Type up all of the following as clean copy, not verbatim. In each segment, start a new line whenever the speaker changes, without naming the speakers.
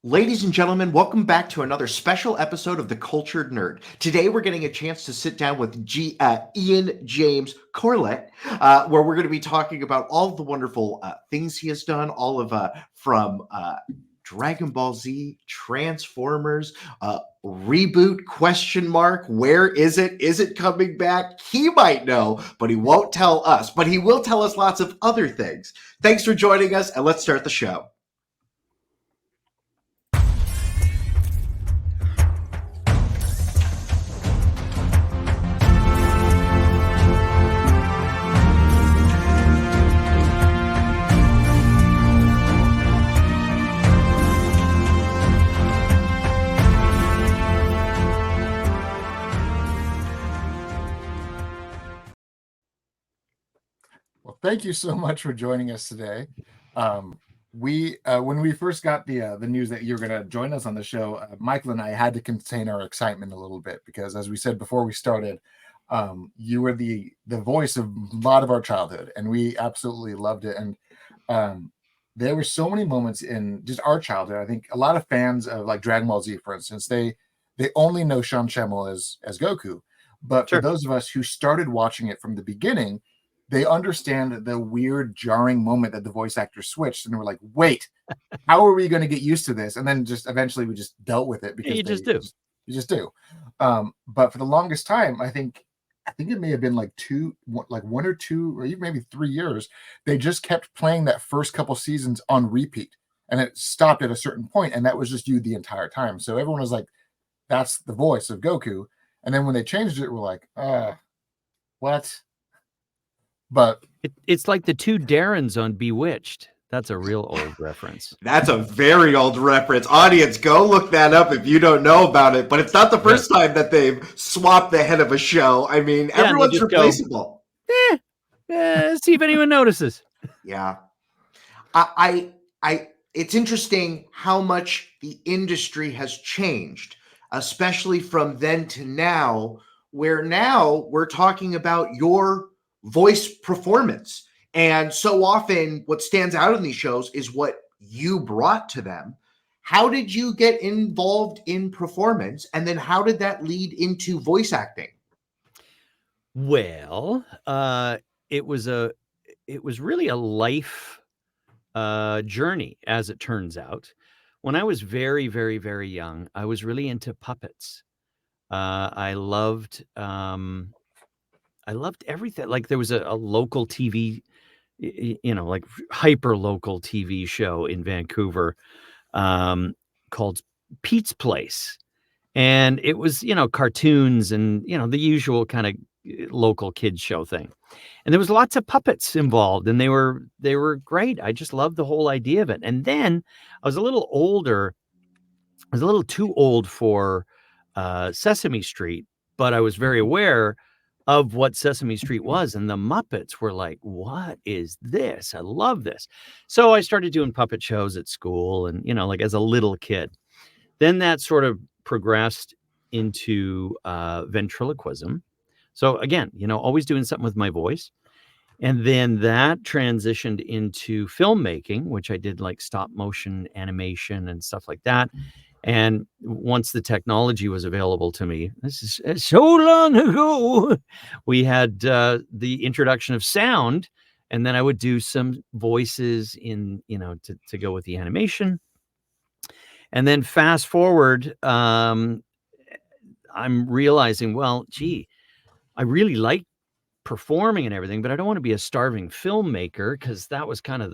Ladies and gentlemen, welcome back to another special episode of The Cultured Nerd. Today, we're getting a chance to sit down with Ian James Corlett, where we're going to be talking about all of the wonderful things he has done, all of from Dragon Ball Z, Transformers, Reboot, question mark, where is it? Is it coming back? He might know, but he won't tell us. But he will tell us lots of other things. Thanks for joining us, and let's start the show.
Well, thank you so much for joining us today. When we first got the news that you were going to join us on the show, Michael and I had to contain our excitement a little bit because, as we said before we started, you were the voice of a lot of our childhood, and we absolutely loved it. And there were so many moments in just our childhood. I think a lot of fans of like Dragon Ball Z, for instance, they only know Sean Schemmel as Goku, but
Sure.
for those of us who started watching it from the beginning, they understand the weird jarring moment that the voice actor switched, and we're like, wait, how are we going to get used to this? And then just eventually we just dealt with it because
You just do.
You just do. But for the longest time, I think it may have been like 1 or 2 or even maybe 3 years. They just kept playing that first couple seasons on repeat, and it stopped at a certain point, and that was just you the entire time. So everyone was like, that's the voice of Goku. And then when they changed it, we're like, what? But
it's like the two Darrens on Bewitched. That's a real old reference.
That's a very old reference. Audience, go look that up if you don't know about it. But it's not the first time that they've swapped the head of a show. I mean, everyone's replaceable.
See if anyone notices.
Yeah. It's interesting how much the industry has changed, especially from then to now, where now we're talking about your voice performance. And so often what stands out in these shows is what you brought to them. How did you get involved in performance? And then how did that lead into voice acting?
Well, it was really a life journey, as it turns out. When I was very, very, very young, I was really into puppets. I loved everything. Like there was a local TV, like hyper local TV show in Vancouver called Pete's Place. And it was, cartoons and, the usual kind of local kids show thing. And there was lots of puppets involved, and they were great. I just loved the whole idea of it. And then I was a little older. I was a little too old for Sesame Street, but I was very aware of what Sesame Street was. And the Muppets were like, what is this? I love this. So I started doing puppet shows at school and, like as a little kid. Then that sort of progressed into ventriloquism. So again, always doing something with my voice. And then that transitioned into filmmaking, which I did like stop motion animation and stuff like that. And once the technology was available to me, this is so long ago, we had the introduction of sound, and then I would do some voices in, to go with the animation. And then fast forward, I'm realizing, well, gee, I really like performing and everything, but I don't want to be a starving filmmaker, because that was kind of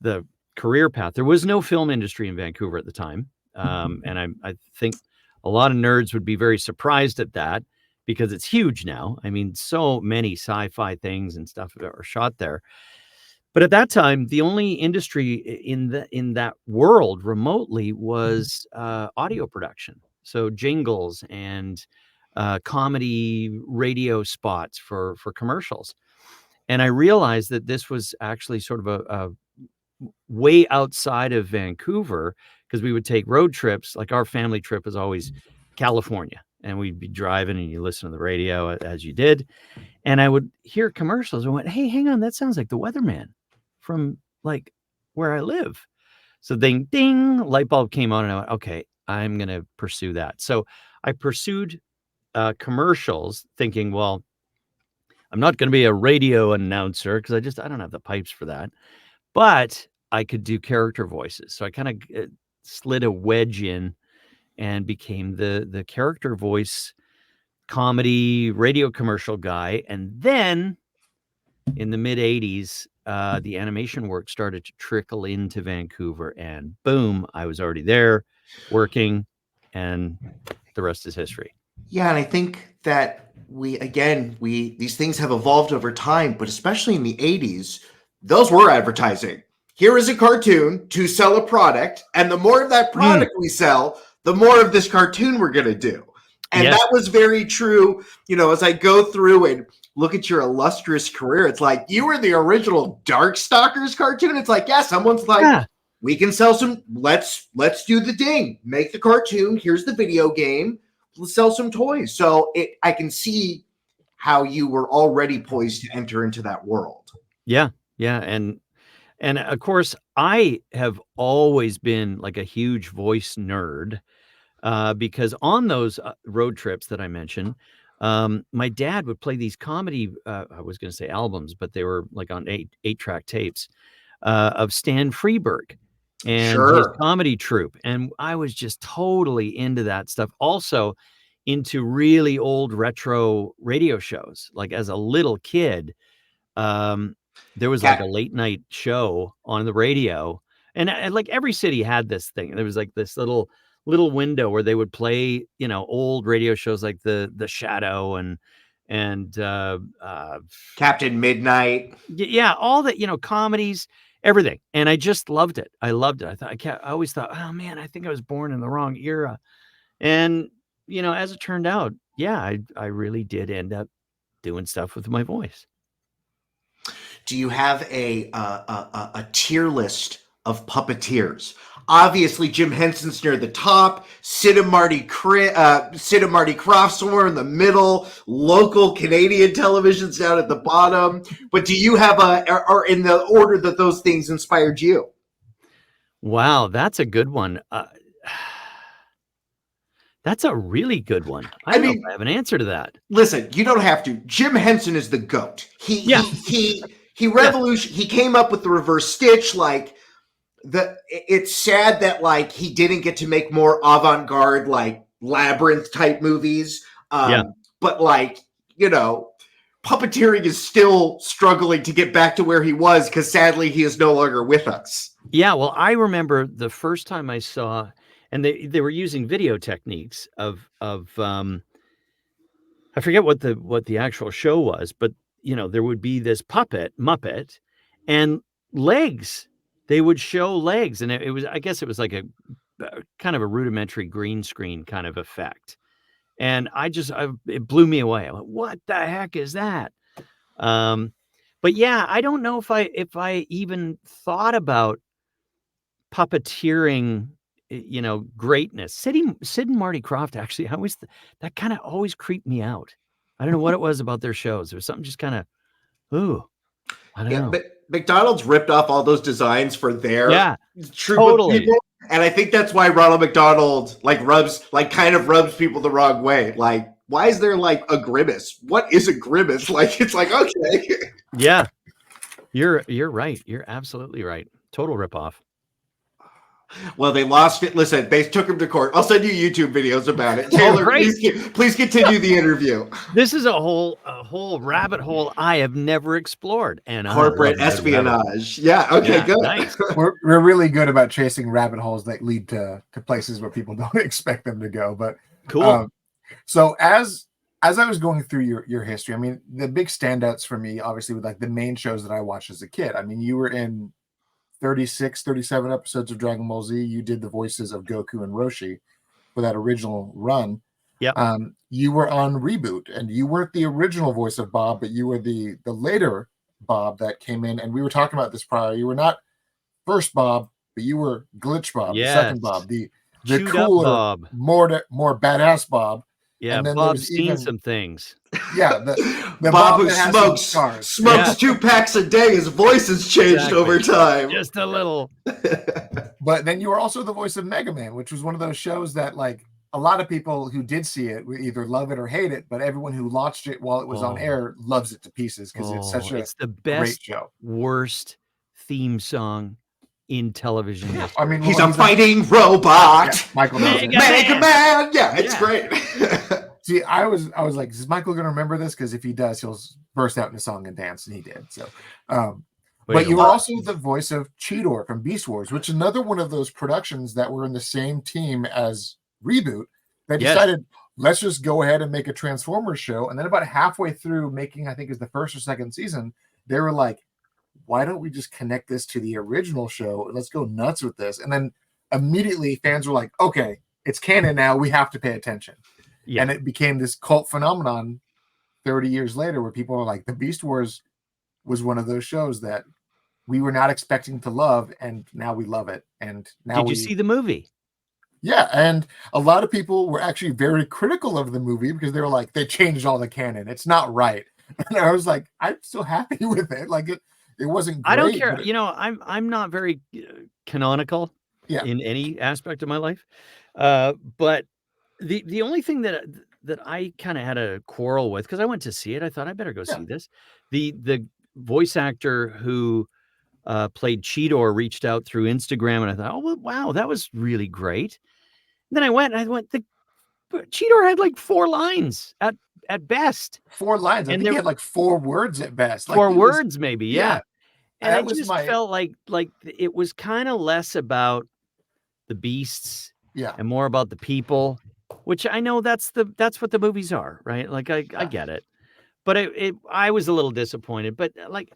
the career path. There was no film industry in Vancouver at the time. And I think a lot of nerds would be very surprised at that, because it's huge now. I mean, so many sci-fi things and stuff are shot there. But at that time, the only industry in that world remotely was audio production. So jingles and comedy radio spots for commercials. And I realized that this was actually sort of a way outside of Vancouver, because we would take road trips. Like our family trip was always California, and we'd be driving and you listen to the radio as you did. And I would hear commercials and went, hey, hang on, that sounds like the weatherman from like where I live. So ding, ding, light bulb came on, and I went, okay, I'm going to pursue that. So I pursued commercials, thinking, well, I'm not going to be a radio announcer because I don't have the pipes for that, but I could do character voices. So I kind of slid a wedge in and became the character voice comedy radio commercial guy. And then in the mid 80s, the animation work started to trickle into Vancouver, and boom, I was already there working, and the rest is history.
Yeah, and I think that these things have evolved over time, but especially in the 80s, those were advertising. Here is a cartoon to sell a product, and the more of that product we sell, the more of this cartoon we're going to do. And that was very true. You know, as I go through and look at your illustrious career, it's like you were the original Darkstalkers cartoon. It's like, yeah, someone's like, we can sell some, let's do the ding, make the cartoon, here's the video game, let's sell some toys. So I can see how you were already poised to enter into that world.
Yeah. And of course, I have always been like a huge voice nerd, because on those road trips that I mentioned, my dad would play these comedy, I was going to say albums, but they were like on 8-track tapes, of Stan Freberg and his comedy troupe. And I was just totally into that stuff. Also into really old retro radio shows. Like as a little kid, there was like a late night show on the radio, and like every city had this thing. There was like this little window where they would play, you know, old radio shows like the Shadow and
Captain Midnight.
Yeah, all that, you know, comedies, everything. And I just loved it. I loved it. I always thought, oh man, I think I was born in the wrong era. And, you know, as it turned out, yeah, I really did end up doing stuff with my voice.
Do you have a tier list of puppeteers? Obviously, Jim Henson's near the top. Sid and Marty Krofft somewhere in the middle. Local Canadian television's down at the bottom. But do you have or in the order that those things inspired you?
Wow, that's a good one. That's a really good one. I don't know if I have an answer to that.
Listen, you don't have to. Jim Henson is the GOAT. He revolution. He came up with the reverse stitch. Like it's sad that like he didn't get to make more avant-garde like Labyrinth type movies. But like, you know, puppeteering is still struggling to get back to where he was because sadly he is no longer with us.
Yeah, well, I remember the first time I saw, and they were using video techniques of I forget what the actual show was, but you know, there would be this Muppet and legs. They would show legs, and it was, I guess it was like a kind of a rudimentary green screen kind of effect. And it blew me away. I went, what the heck is that? But yeah, I don't know if I even thought about puppeteering, you know, greatness. Sid and Marty Krofft, actually, that kind of always creeped me out. I don't know what it was about their shows. There was something just kind of, I don't know.
But McDonald's ripped off all those designs for their troop of people. And I think that's why Ronald McDonald kind of rubs people the wrong way. Like, why is there like a grimace? What is a grimace? Like, it's like, okay.
Yeah, you're right. You're absolutely right. Total ripoff.
Well, they lost it. Listen, they took him to court. I'll send you YouTube videos about it. Taylor, please continue the interview.
This is a whole rabbit hole I have never explored. And
corporate espionage. Yeah. Okay. Good.
Nice.
We're really good about chasing rabbit holes that lead to places where people don't expect them to go. But
cool.
So as I was going through your history, I mean, the big standouts for me, obviously, with like the main shows that I watched as a kid. I mean, you were in 36, 37 episodes of Dragon Ball Z. You did the voices of Goku and Roshi for that original run.
Yeah.
You were on Reboot, and you weren't the original voice of Bob, but you were the later Bob that came in. And we were talking about this prior. You were not first Bob, but you were Glitch Bob, the second Bob, the cooler, Bob. more badass Bob.
Yeah,
And then
Bob's
there's
seen
even
some things.
the
Bob who
that has some
smokes
scars.
Yeah.
2 packs a day. His voice has changed
Exactly.
over time.
Just a little.
But then you were also the voice of Megaman, which was one of those shows that like a lot of people who did see it either love it or hate it, but everyone who watched it while it was on air loves it to pieces because it's such a
it's the
great
best,
show.
worst theme song in television history.
I mean,
He's
well,
a fighting robot.
yeah, Michael knows it.
Mega Man. Yeah, it's great.
See, I was like, is Michael going to remember this? Because if he does, he'll burst out in a song and dance, and he did. So, but you were also the voice of Cheetor from Beast Wars, which is another one of those productions that were in the same team as Reboot. They decided, let's just go ahead and make a Transformers show. And then about halfway through making, I think is the first or second season, they were like, why don't we just connect this to the original show? Let's go nuts with this. And then immediately fans were like, okay, it's canon now. We have to pay attention. Yeah. And it became this cult phenomenon 30 years later where people are like, the Beast Wars was one of those shows that we were not expecting to love, and now we love it. And now
Did you see the movie?
Yeah, and a lot of people were actually very critical of the movie because they were like, they changed all the canon. It's not right. And I was like, I'm still happy with it. Like it wasn't great.
I don't care. I'm not very canonical in any aspect of my life. But the only thing that I kind of had a quarrel with, because I went to see it, I thought I better go see this. The voice actor who played Cheetor reached out through Instagram, and I thought, oh well, wow, that was really great. And then I went. The Cheetor had like 4 lines at best.
4 lines. I think he had like 4 words at best. Like
4 words, maybe. Yeah. And
that
I just felt like it was kind of less about the beasts, and more about the people, which I know that's what the movies are, right? Like I get it, but I was a little disappointed. But like,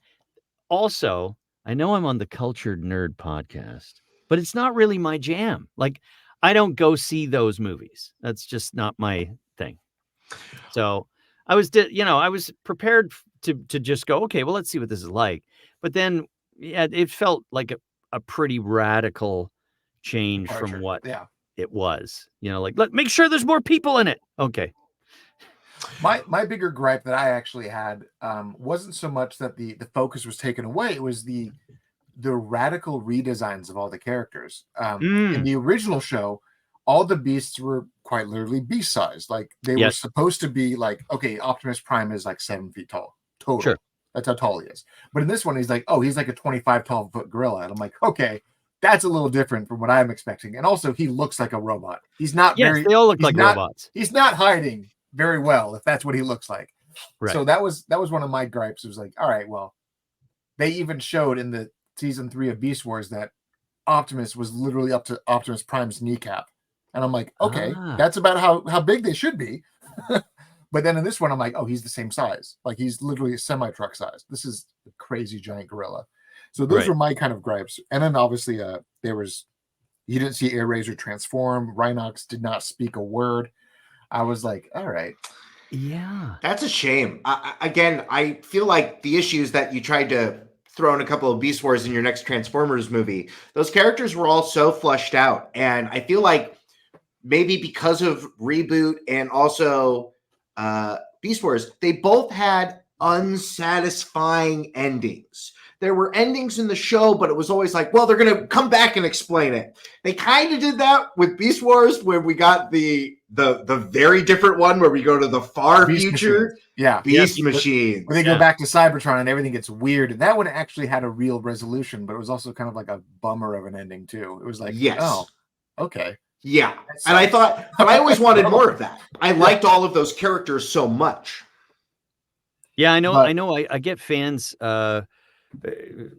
also, I know I'm on the Cultured Nerd podcast, but it's not really my jam. Like, I don't go see those movies. That's just not my thing. So I was prepared to just go, okay, well, let's see what this is like. But then, yeah, it felt like a pretty radical change from what it was. Like, make sure there's more people in it. Okay.
My bigger gripe that I actually had wasn't so much that the focus was taken away. It was the radical redesigns of all the characters. In the original show, all the beasts were quite literally beast sized. Like they were supposed to be like, okay, Optimus Prime is like 7 feet tall total. Sure. That's how tall he is. But in this one, he's like, oh, he's like a 25 tall foot gorilla. And I'm like, okay, that's a little different from what I'm expecting. And also he looks like a robot. He's not
they all look like robots.
He's not hiding very well, if that's what he looks like.
Right.
So that was one of my gripes. It was like, all right, well, they even showed in the season 3 of Beast Wars that Optimus was literally up to Optimus Prime's kneecap. And I'm like, okay, that's about how big they should be. But then in this one, I'm like, oh, he's the same size. Like he's literally a semi-truck size. This is a crazy giant gorilla. So those were my kind of gripes. And then obviously you didn't see Airazor transform. Rhinox did not speak a word. I was like, all right.
Yeah.
That's a shame. I feel like the issues that you tried to throw in a couple of Beast Wars in your next Transformers movie, those characters were all so flushed out. And I feel like maybe because of Reboot and also Beast Wars, they both had unsatisfying endings. There were endings in the show, but it was always like, well, they're going to come back and explain it. They kind of did that with Beast Wars, where we got the very different one where we go to the far
Beast
future.
Machines. Yeah.
Beast Machines.
Where they go back to Cybertron and everything gets weird. And that one actually had a real resolution, but it was also kind of like a bummer of an ending too. It was like, oh, okay.
Yeah. And I thought, but I always wanted more of that. I liked all of those characters so much.
Yeah, I know. I get fans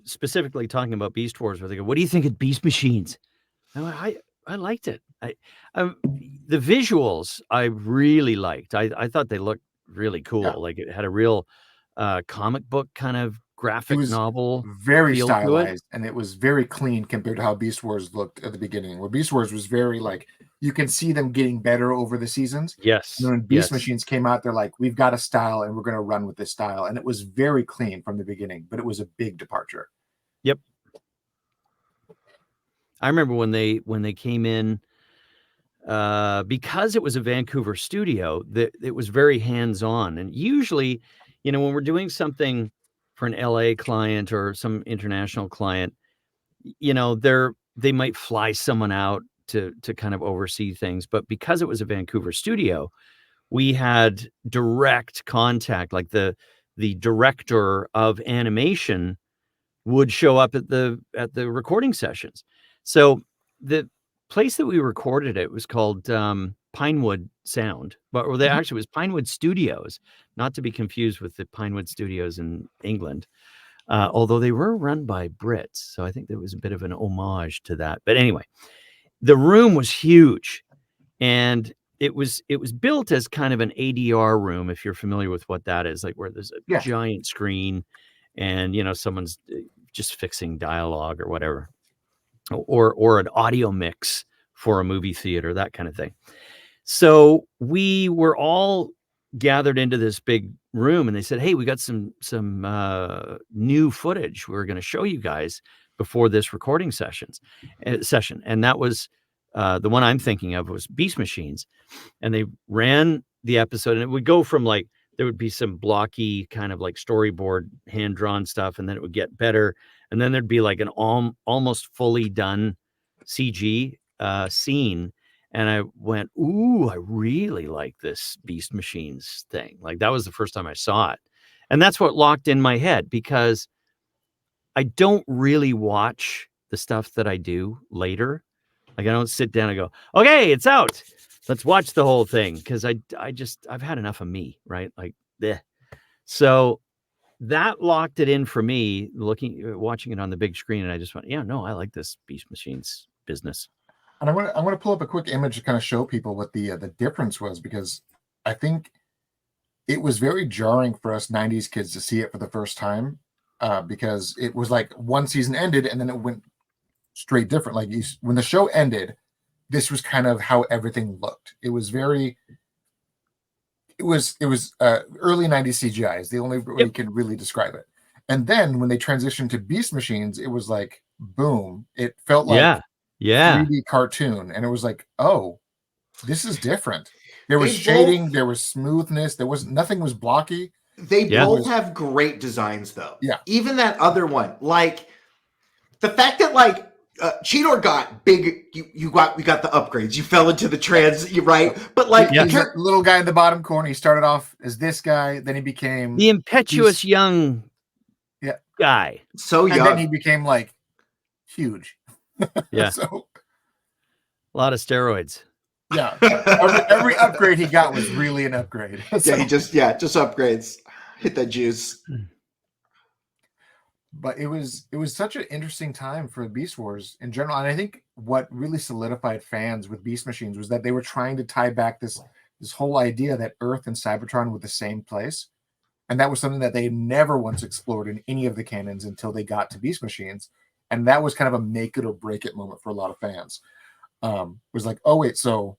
specifically talking about Beast Wars where they go, what do you think of Beast Machines? I liked it. The visuals I really liked. I thought they looked really cool. Yeah. Like it had a real comic book kind of graphic novel.
Very stylized, and it was very clean compared to how Beast Wars looked at the beginning. Where Beast Wars was very like, you can see them getting better over the seasons.
Yes.
And when Beast Machines came out, they're like, we've got a style and we're going to run with this style. And it was very clean from the beginning, but it was a big departure.
Yep. I remember when they came in because it was a Vancouver studio, that it was very hands-on. And usually, when we're doing something for an LA client or some international client, they might fly someone out to kind of oversee things. But because it was a Vancouver studio, we had direct contact. Like the director of animation would show up at the recording sessions. So the place that we recorded it was called Pinewood Sound, or they actually was Pinewood Studios, not to be confused with the Pinewood Studios in England. Although they were run by Brits, so I think there was a bit of an homage to that. But anyway, the room was huge, and it was built as kind of an ADR room, if you're familiar with what that is, like where there's a giant screen, and someone's just fixing dialogue or whatever, or an audio mix for a movie theater, that kind of thing. So we were all gathered into this big room, and they said, "Hey, we got some new footage we're going to show you guys before this recording session." And that was the one I'm thinking of was Beast Machines. And they ran the episode, and it would go from like, there would be some blocky kind of like storyboard hand-drawn stuff, and then it would get better, and then there'd be like an almost fully done CG scene. And I went, ooh, I really like this Beast Machines thing. Like, that was the first time I saw it. And that's what locked in my head, because I don't really watch the stuff that I do later. Like, I don't sit down and go, okay, it's out, let's watch the whole thing. Because I've had enough of me, right? Like, bleh. So that locked it in for me, watching it on the big screen. And I just went, yeah, no, I like this Beast Machines business.
And I'm gonna pull up a quick image to kind of show people what the difference was, because I think it was very jarring for us 90s kids to see it for the first time, because it was like one season ended and then it went straight different. Like, when the show ended, this was kind of how everything looked. It was early 90s CGI is the only way you can really describe it. And then when they transitioned to Beast Machines, it was like, boom, it felt like 3D cartoon, and it was like, oh, this is different. There was shading, there was smoothness, nothing was blocky.
They both have great designs, though.
Yeah,
even that other one, like the fact that like Cheetor got big, we got the upgrades. You fell into the trans, right? But like
the little guy in the bottom corner, he started off as this guy, then he became
the impetuous young guy.
So young,
and then he became like huge.
Yeah.
So
a lot of steroids.
Yeah. Every upgrade he got was really an upgrade.
So. Yeah, he just upgrades. Hit that juice.
But it was such an interesting time for Beast Wars in general. And I think what really solidified fans with Beast Machines was that they were trying to tie back this whole idea that Earth and Cybertron were the same place. And that was something that they never once explored in any of the canons until they got to Beast Machines. And that was kind of a make it or break it moment for a lot of fans. It was like, oh, wait, so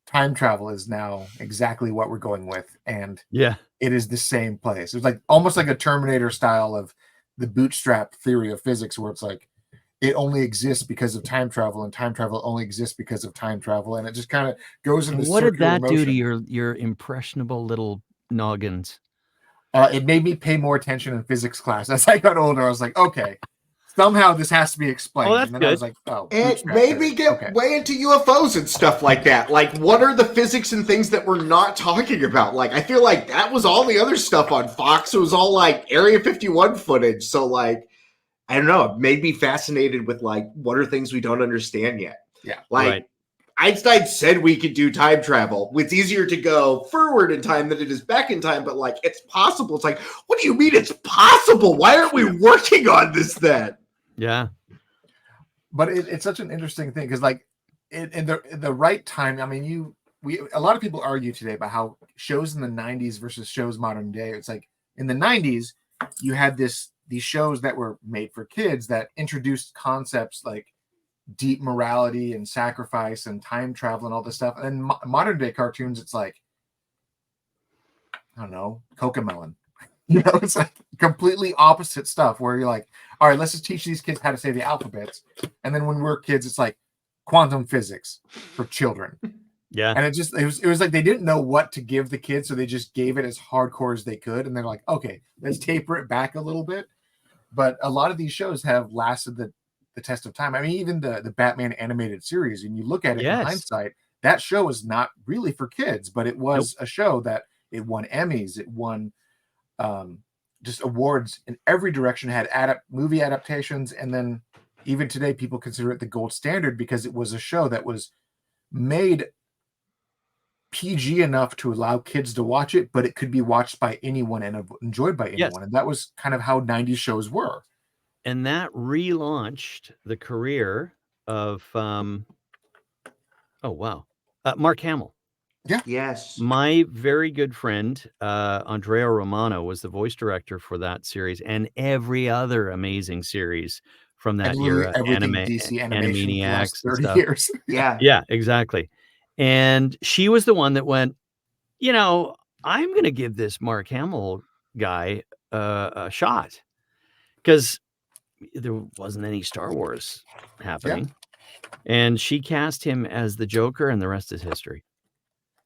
time travel is now exactly what we're going with. And it is the same place. It was like almost like a Terminator style of the bootstrap theory of physics, where it's like, it only exists because of time travel, and time travel only exists because of time travel. And it just kind of goes into
what did that do to your impressionable little noggins?
It made me pay more attention in physics class. As I got older, I was like, okay, somehow this has to be explained.
Oh, that's
and then
good.
I was like, oh.
It made me get way into UFOs and stuff like that. Like, what are the physics and things that we're not talking about? Like, I feel like that was all the other stuff on Fox. It was all like Area 51 footage. So, like, I don't know. It made me fascinated with, like, what are things we don't understand yet?
Yeah.
Like, Einstein said we could do time travel. It's easier to go forward in time than it is back in time, but, like, it's possible. It's like, what do you mean it's possible? Why aren't we working on this then?
Yeah.
But it's such an interesting thing, because, like, in the right time, I mean, a lot of people argue today about how shows in the 90s versus shows modern day. It's like, in the 90s, you had these shows that were made for kids that introduced concepts like deep morality and sacrifice and time travel and all this stuff. And then modern day cartoons, it's like, I don't know, Cocomelon. You know, it's like completely opposite stuff, where you're like, all right, let's just teach these kids how to say the alphabets. And then when we're kids, it's like, quantum physics for children.
Yeah.
And it was like they didn't know what to give the kids, so they just gave it as hardcore as they could. And they're like, okay, let's taper it back a little bit. But a lot of these shows have lasted the test of time. I mean, even the Batman animated series, and you look at it in hindsight, that show was not really for kids, but it was a show that it won Emmys, it won just awards in every direction, had movie adaptations, and then even today people consider it the gold standard because it was a show that was made PG enough to allow kids to watch it, but it could be watched by anyone and enjoyed by anyone. And that was kind of how 90s shows were.
And that relaunched the career of Mark Hamill.
Yeah.
Yes.
My very good friend, Andrea Romano, was the voice director for that series and every other amazing series from that era.
Everything DC animation for the last 30 years.
Yeah, exactly. And she was the one that went, I'm going to give this Mark Hamill guy a shot because there wasn't any Star Wars happening. Yeah. And she cast him as the Joker, and the rest is history.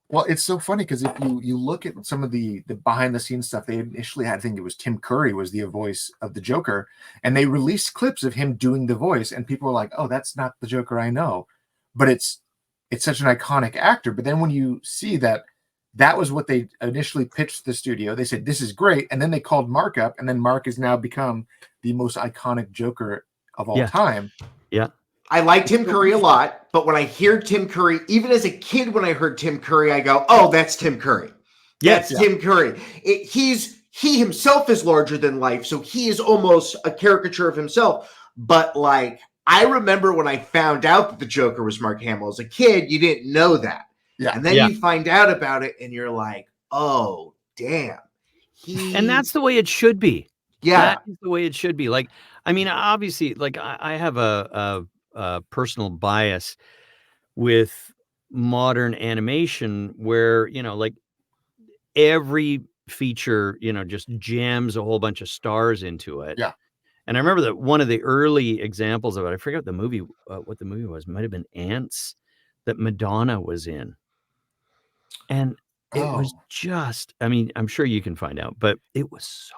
Well, it's so funny because if you look at some of the behind the scenes stuff, they initially had, I think it was Tim Curry was the voice of the Joker, and they released clips of him doing the voice, and people were like, "Oh, that's not the Joker I know," but it's such an iconic actor. But then when you see that was what they initially pitched the studio, they said this is great, and then they called Mark up, and then Mark has now become the most iconic Joker of all time.
Yeah.
I like Tim Curry a lot, but when I hear Tim Curry, even as a kid, when I heard Tim Curry, I go, "Oh, that's Tim Curry. That's Tim Curry." He himself is larger than life, so he is almost a caricature of himself. But like, I remember when I found out that the Joker was Mark Hamill as a kid, you didn't know that, and then you find out about it, and you're like, "Oh, damn."
And that's the way it should be.
Yeah,
that is the way it should be. Like, I mean, obviously, like I have a personal bias with modern animation where, like every feature, just jams a whole bunch of stars into it.
Yeah.
And I remember that one of the early examples of it, I forget the movie, what the movie was, might have been Ants, that Madonna was in. And it was just, I mean, I'm sure you can find out, but it was so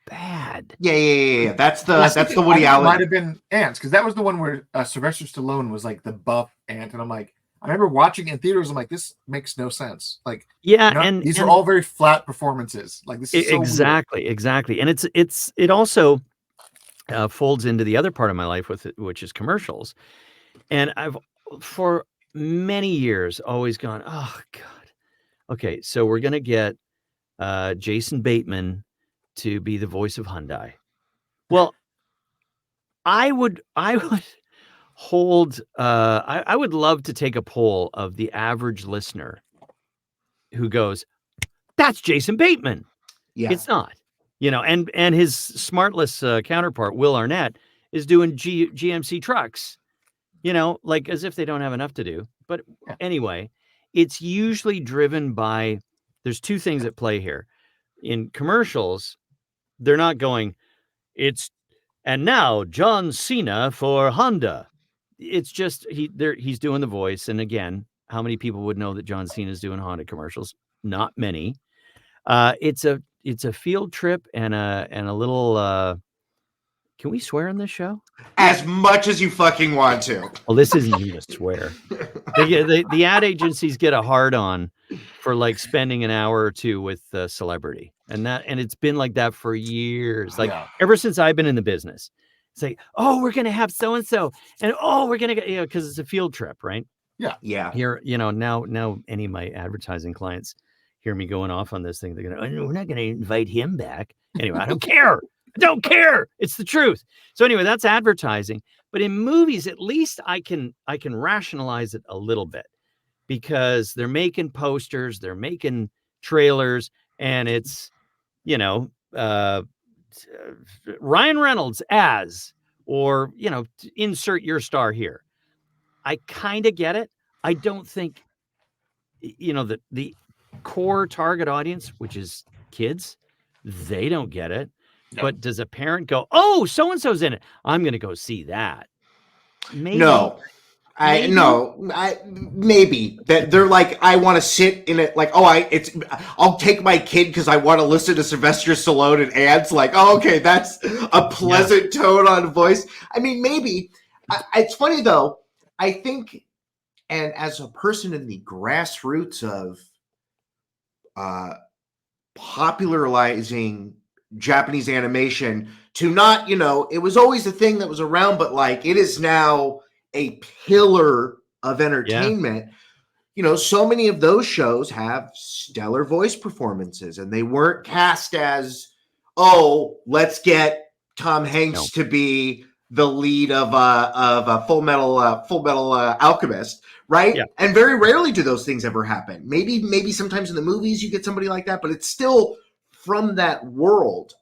bad.
Yeah. That's the Woody Allen.
Might have been Ants, because that was the one where Sylvester Stallone was like the buff ant, and I'm like, I remember watching it in theaters. I'm like, this makes no sense. Like,
and
these are all very flat performances. Like, this is so
exactly. And it also folds into the other part of my life with it, which is commercials. And I've for many years always gone, oh God, okay, so we're gonna get Jason Bateman to be the voice of Hyundai. Well, I would hold I would love to take a poll of the average listener who goes, that's Jason Bateman.
Yeah.
It's not. And his smartless counterpart, Will Arnett, is doing GMC trucks, like as if they don't have enough to do. But anyway, it's usually driven by, there's two things at play here. In commercials, they're not going, and now John Cena for Honda. It's just he's doing the voice. And again, how many people would know that John Cena is doing Honda commercials? Not many. It's a field trip and a little. Can we swear on this show?
As much as you fucking want to.
Well, this isn't even a swear. The ad agencies get a hard on for like spending an hour or two with a celebrity, and it's been like that for years. Like ever since I've been in the business, it's like, oh, we're gonna have so and so, and oh, we're gonna get because it's a field trip, right?
Yeah.
Here, now any of my advertising clients hear me going off on this thing. They're gonna, we're not gonna invite him back anyway. I don't care. I don't care. It's the truth. So anyway, that's advertising. But in movies, at least I can rationalize it a little bit because they're making posters, they're making trailers, and it's, Ryan Reynolds as, or, insert your star here. I kind of get it. I don't think, the core target audience, which is kids, they don't get it. No. But does a parent go, oh, so-and-so's in it, I'm going to go see that? Maybe.
No. I
Maybe.
no, I maybe that they're like, I want to sit in it, like, I'll take my kid because I want to listen to Sylvester Stallone and ads. Like, oh, okay, that's a pleasant tone on voice. I mean, maybe. It's funny though. I think, and as a person in the grassroots of uh, popularizing Japanese animation, to not, it was always a thing that was around, but like it is now a pillar of entertainment. So many of those shows have stellar voice performances, and they weren't cast as, oh, let's get Tom Hanks to be the lead of a Full Metal Alchemist, right?
Yeah.
And very rarely do those things ever happen. Maybe sometimes in the movies you get somebody like that, but it's still from that world.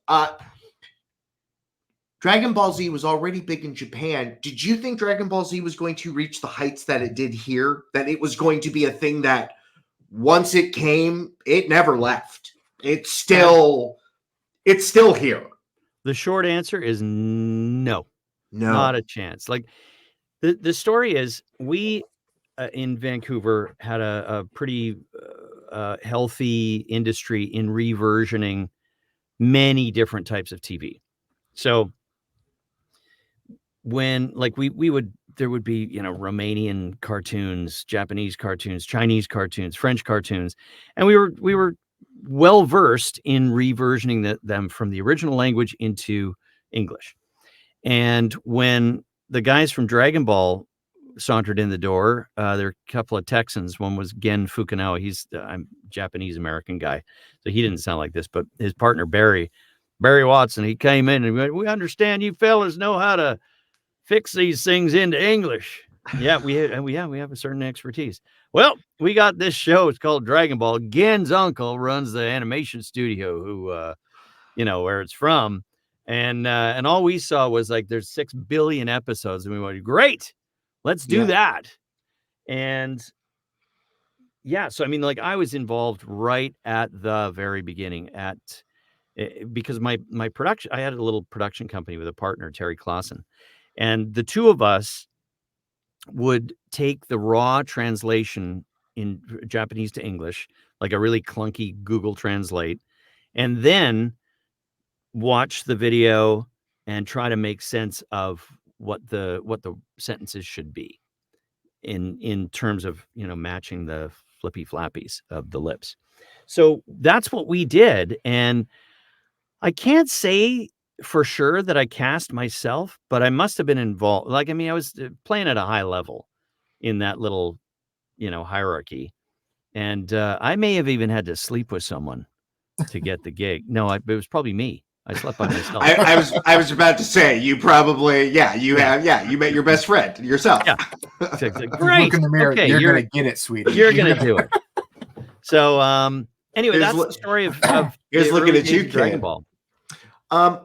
Dragon Ball Z was already big in Japan. Did you think Dragon Ball Z was going to reach the heights that it did here? That it was going to be a thing that once it came, it never left? It's still here.
The short answer is no.
No.
Not a chance. Like the story is, we in Vancouver had a pretty healthy industry in reversioning many different types of TV. So when like there would be, Romanian cartoons, Japanese cartoons, Chinese cartoons, French cartoons, and we were well versed in reversioning them from the original language into English. And when the guys from Dragon Ball sauntered in the door, there were a couple of Texans. One was Gen Fukunawa. He's a Japanese American guy, so he didn't sound like this. But his partner Barry Watson, he came in and went, "We understand you fellas know how to fix these things into English." Yeah, we have a certain expertise. Well, we got this show. It's called Dragon Ball. Gen's uncle runs the animation studio, who where it's from. And all we saw was like, there's 6 billion episodes, and we went, great, let's do that. And yeah, so I mean, like, I was involved right at the very beginning because my production, I had a little production company with a partner, Terry Clausen, and the two of us would take the raw translation in Japanese to English, like a really clunky Google Translate, and then watch the video and try to make sense of what the sentences should be in terms of, matching the flippy flappies of the lips. So that's what we did. And I can't say for sure that I cast myself, but I must have been involved. Like, I mean, I was playing at a high level in that little, hierarchy. And I may have even had to sleep with someone to get the gig. No, it was probably me. I slept by myself.
I was about to say, you probably, you met your best friend yourself.
Yeah. Great.
Look in the mirror.
Okay,
you're gonna get it, sweetie.
You're gonna do it. So anyway, that's the story of
here's looking at you,
Dragon Ball.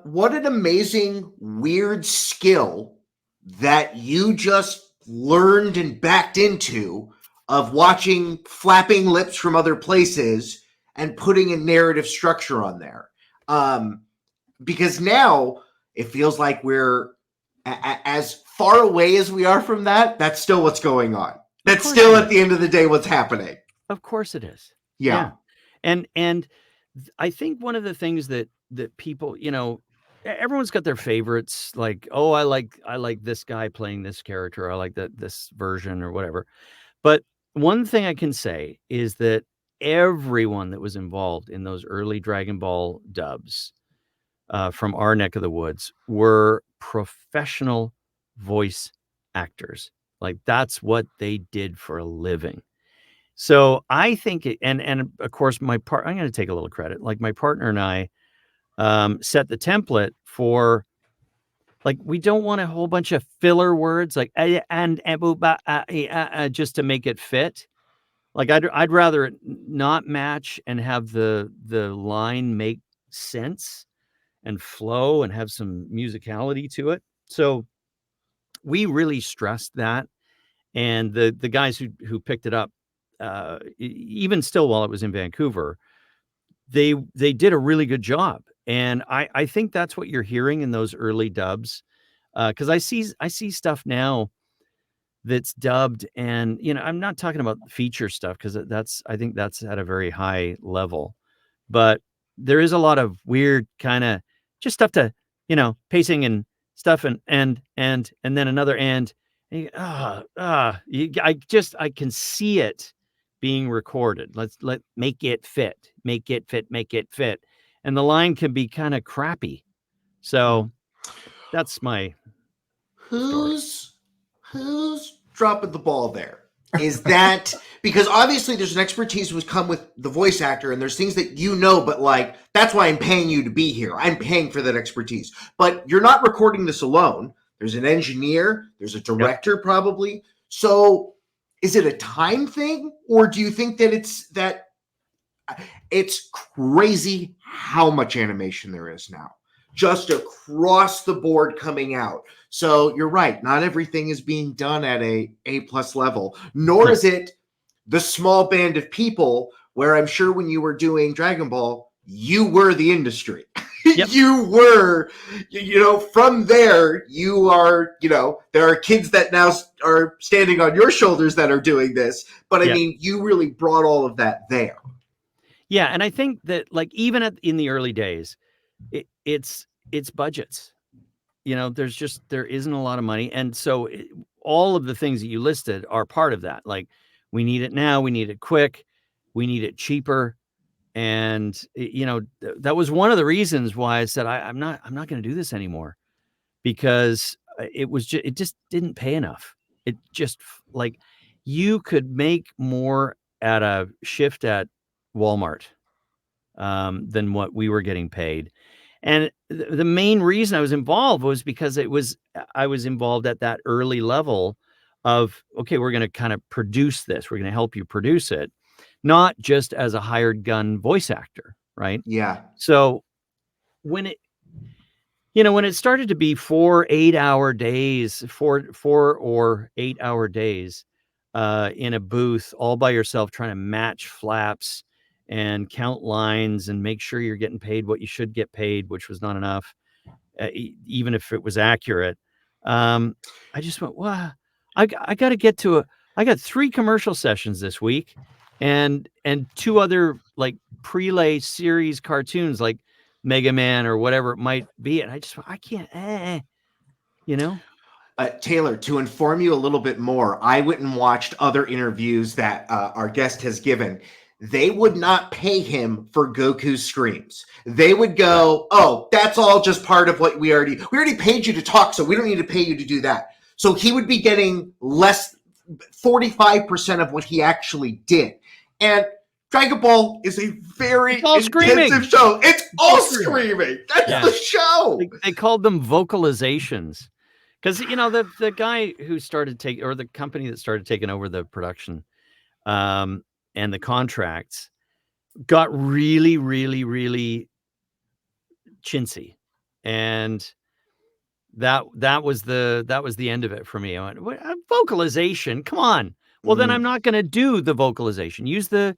What an amazing, weird skill that you just learned and backed into, of watching flapping lips from other places and putting a narrative structure on there. Because now it feels like we're as far away as we are from that. That's still what's going on. That's still at the end of the day what's happening.
Of course it is.
Yeah.
And I think one of the things that people, everyone's got their favorites. Like, oh, I like this guy playing this character. I like this version or whatever. But one thing I can say is that everyone that was involved in those early Dragon Ball dubs, from our neck of the woods, were professional voice actors. Like, that's what they did for a living. So I think and of course I'm going to take a little credit. Like, my partner and I set the template for, like, we don't want a whole bunch of filler words like and just to make it fit. Like, I'd rather it not match and have the line make sense and flow and have some musicality to it. So we really stressed that. And the guys who picked it up, even still while it was in Vancouver, they did a really good job. And I think that's what you're hearing in those early dubs. Because I see stuff now that's dubbed. And, I'm not talking about feature stuff because I think that's at a very high level, but there is a lot of weird kind of just stuff to, pacing and stuff and then another and you, I can see it being recorded. Let make it fit, make it fit, make it fit. And the line can be kind of crappy. So that's my story.
Who's dropping the ball there? Is that because obviously there's an expertise was come with the voice actor, and there's things that but like that's why I'm paying you to be here. I'm paying for that expertise. But you're not recording this alone. There's an engineer, there's a director probably. So is it a time thing, or do you think that it's crazy how much animation there is now? Just across the board coming out. So you're right. Not everything is being done at A+ level, nor is it the small band of people where I'm sure when you were doing Dragon Ball, you were the industry. Yep. You were, from there, you are, there are kids that now are standing on your shoulders that are doing this. But I mean, you really brought all of that there.
Yeah. And I think that like even in the early days, it's budgets. There isn't a lot of money. And so all of the things that you listed are part of that. Like we need it now, we need it quick, we need it cheaper. And that was one of the reasons why I said, I'm not going to do this anymore, because it just didn't pay enough. It just like you could make more at a shift at Walmart than what we were getting paid. And the main reason I was involved was because I was involved at that early level of, okay, we're going to kind of produce this. We're going to help you produce it, not just as a hired gun voice actor. Right.
Yeah.
So when it started to be 4 8-hour days, 4 or 8-hour days in a booth all by yourself, trying to match flaps and count lines and make sure you're getting paid what you should get paid, which was not enough, even if it was accurate. I just went, wow, I got to get to I got 3 commercial sessions this week and 2 other like prelay series cartoons like Megaman or whatever it might be. And I can't,
Taylor, to inform you a little bit more, I went and watched other interviews that our guest has given. They would not pay him for Goku's screams. They would go, oh, that's all just part of what we already paid you to talk, so we don't need to pay you to do that. So he would be getting less, 45% of what he actually did. And Dragon Ball is a very intensive show. It's all screaming. That's the show.
They called them vocalizations. Because, the guy who started or the company that started taking over the production and the contracts got really, really, really chintzy. And that was the end of it for me. I went, vocalization? Come on. Well, then I'm not going to do the vocalization. Use the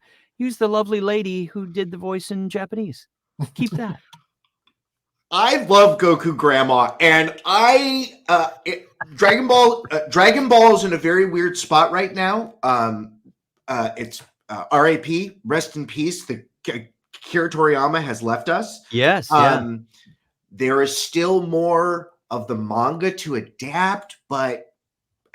lovely lady who did the voice in Japanese. Keep that.
I love Goku Grandma, and Dragon Ball is in a very weird spot right now. It's RAP, rest in peace. Akira Toriyama has left us.
Yes.
There is still more of the manga to adapt, but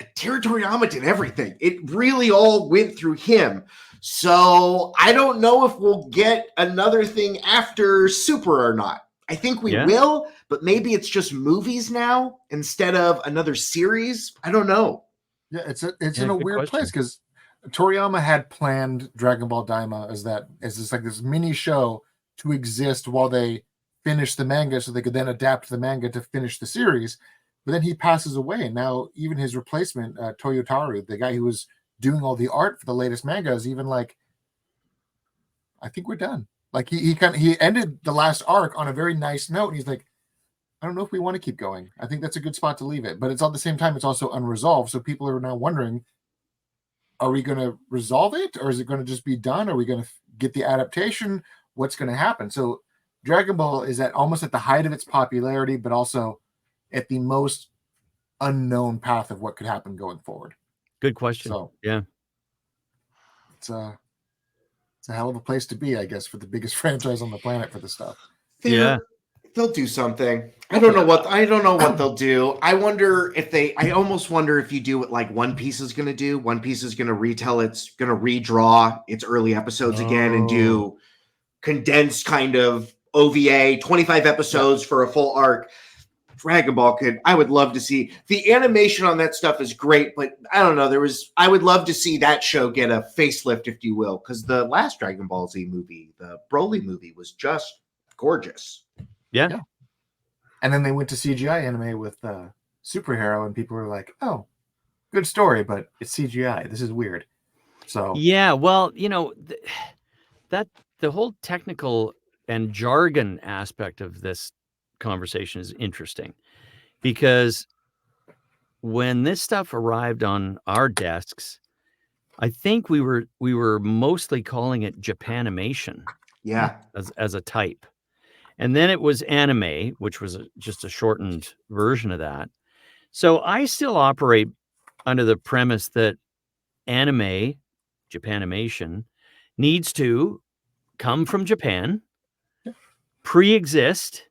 Akira Toriyama did everything. It really all went through him. So I don't know if we'll get another thing after Super or not. I think we will, but maybe it's just movies now instead of another series. I don't know.
Yeah, it's in a weird place because Toriyama had planned Dragon Ball Daima as this mini show to exist while they finish the manga, so they could then adapt the manga to finish the series. But then he passes away, and now even his replacement, Toyotaru, the guy who was doing all the art for the latest manga, is even like, I think we're done. Like he ended the last arc on a very nice note. And he's like, I don't know if we want to keep going. I think that's a good spot to leave it. But it's at the same time, it's also unresolved. So people are now wondering, are we going to resolve it? Or is it going to just be done? Are we going to get the adaptation? What's going to happen? So Dragon Ball is almost at the height of its popularity, but also at the most unknown path of what could happen going forward.
Good question.
So
Yeah.
it's a hell of a place to be, I guess, for the biggest franchise on the planet for this stuff.
Yeah.
They'll do something. I don't know what they'll do. I almost wonder if you do what like One Piece is going to do. One Piece is going to redraw its early episodes again and do condensed kind of OVA, 25 episodes for a full arc. Dragon Ball I would love to see. The animation on that stuff is great, but I don't know. I would love to see that show get a facelift, if you will, because the last Dragon Ball Z movie, the Broly movie, was just gorgeous.
Yeah.
And then they went to CGI anime with Superhero, and people were like, "Oh, good story, but it's CGI. This is weird." So
yeah, well, that the whole technical and jargon aspect of this conversation is interesting, because when this stuff arrived on our desks, I think we were mostly calling it Japanimation.
Yeah.
As a type. And then it was anime, which was just a shortened version of that. So I still operate under the premise that anime, Japanimation, needs to come from Japan, pre-exist,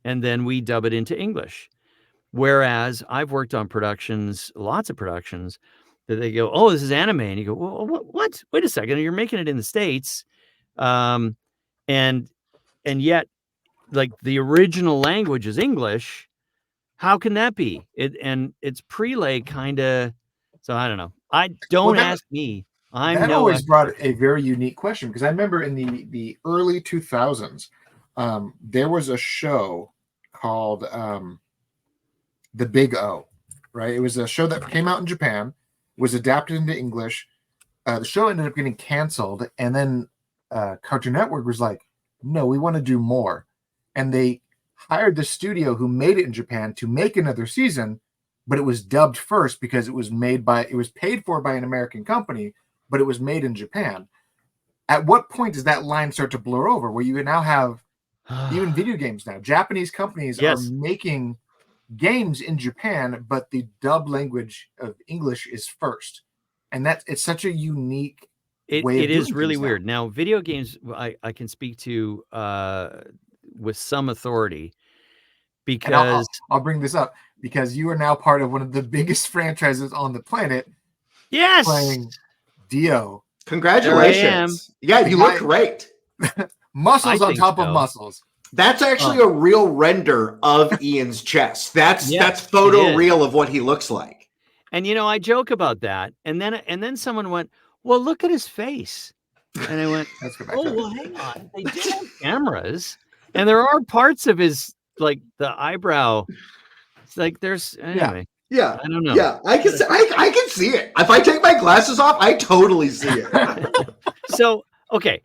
and then we dub it into English. Whereas I've worked on productions, lots of productions, that they go, "Oh, this is anime," and you go, "Well, what? Wait a second, you're making it in the States," and yet, like, the original language is English. How can that be? It's prelay kind of. So I don't know. Don't ask me.
That always brought a very unique question, because I remember in the early 2000s, there was a show called The Big O, right? It was a show that came out in Japan, was adapted into English. The show ended up getting canceled, and then Cartoon Network was like, "No, we want to do more." And they hired the studio who made it in Japan to make another season, but it was dubbed first because it was paid for by an American company, but it was made in Japan. At what point does that line start to blur over, where you now have even video games now? Japanese companies are making games in Japan, but the dub language of English is first. And it's such a unique way of
it is really
things
weird. Now, video games, I can speak to with some authority, because
I'll bring this up because you are now part of one of the biggest franchises on the planet.
Yes,
playing Dio.
Congratulations! Yeah, you look great.
Muscles on top of muscles.
That's actually a real render of Ian's chest. That's photo real of what he looks like.
And I joke about that, and then someone went, "Well, look at his face," and I went, "Oh, well, hang on. They do have cameras, and there are parts of his, like, the eyebrow. It's like there's anyway."
Yeah,
I don't know.
Yeah, I can see it. If I take my glasses off, I totally see it.
So, okay,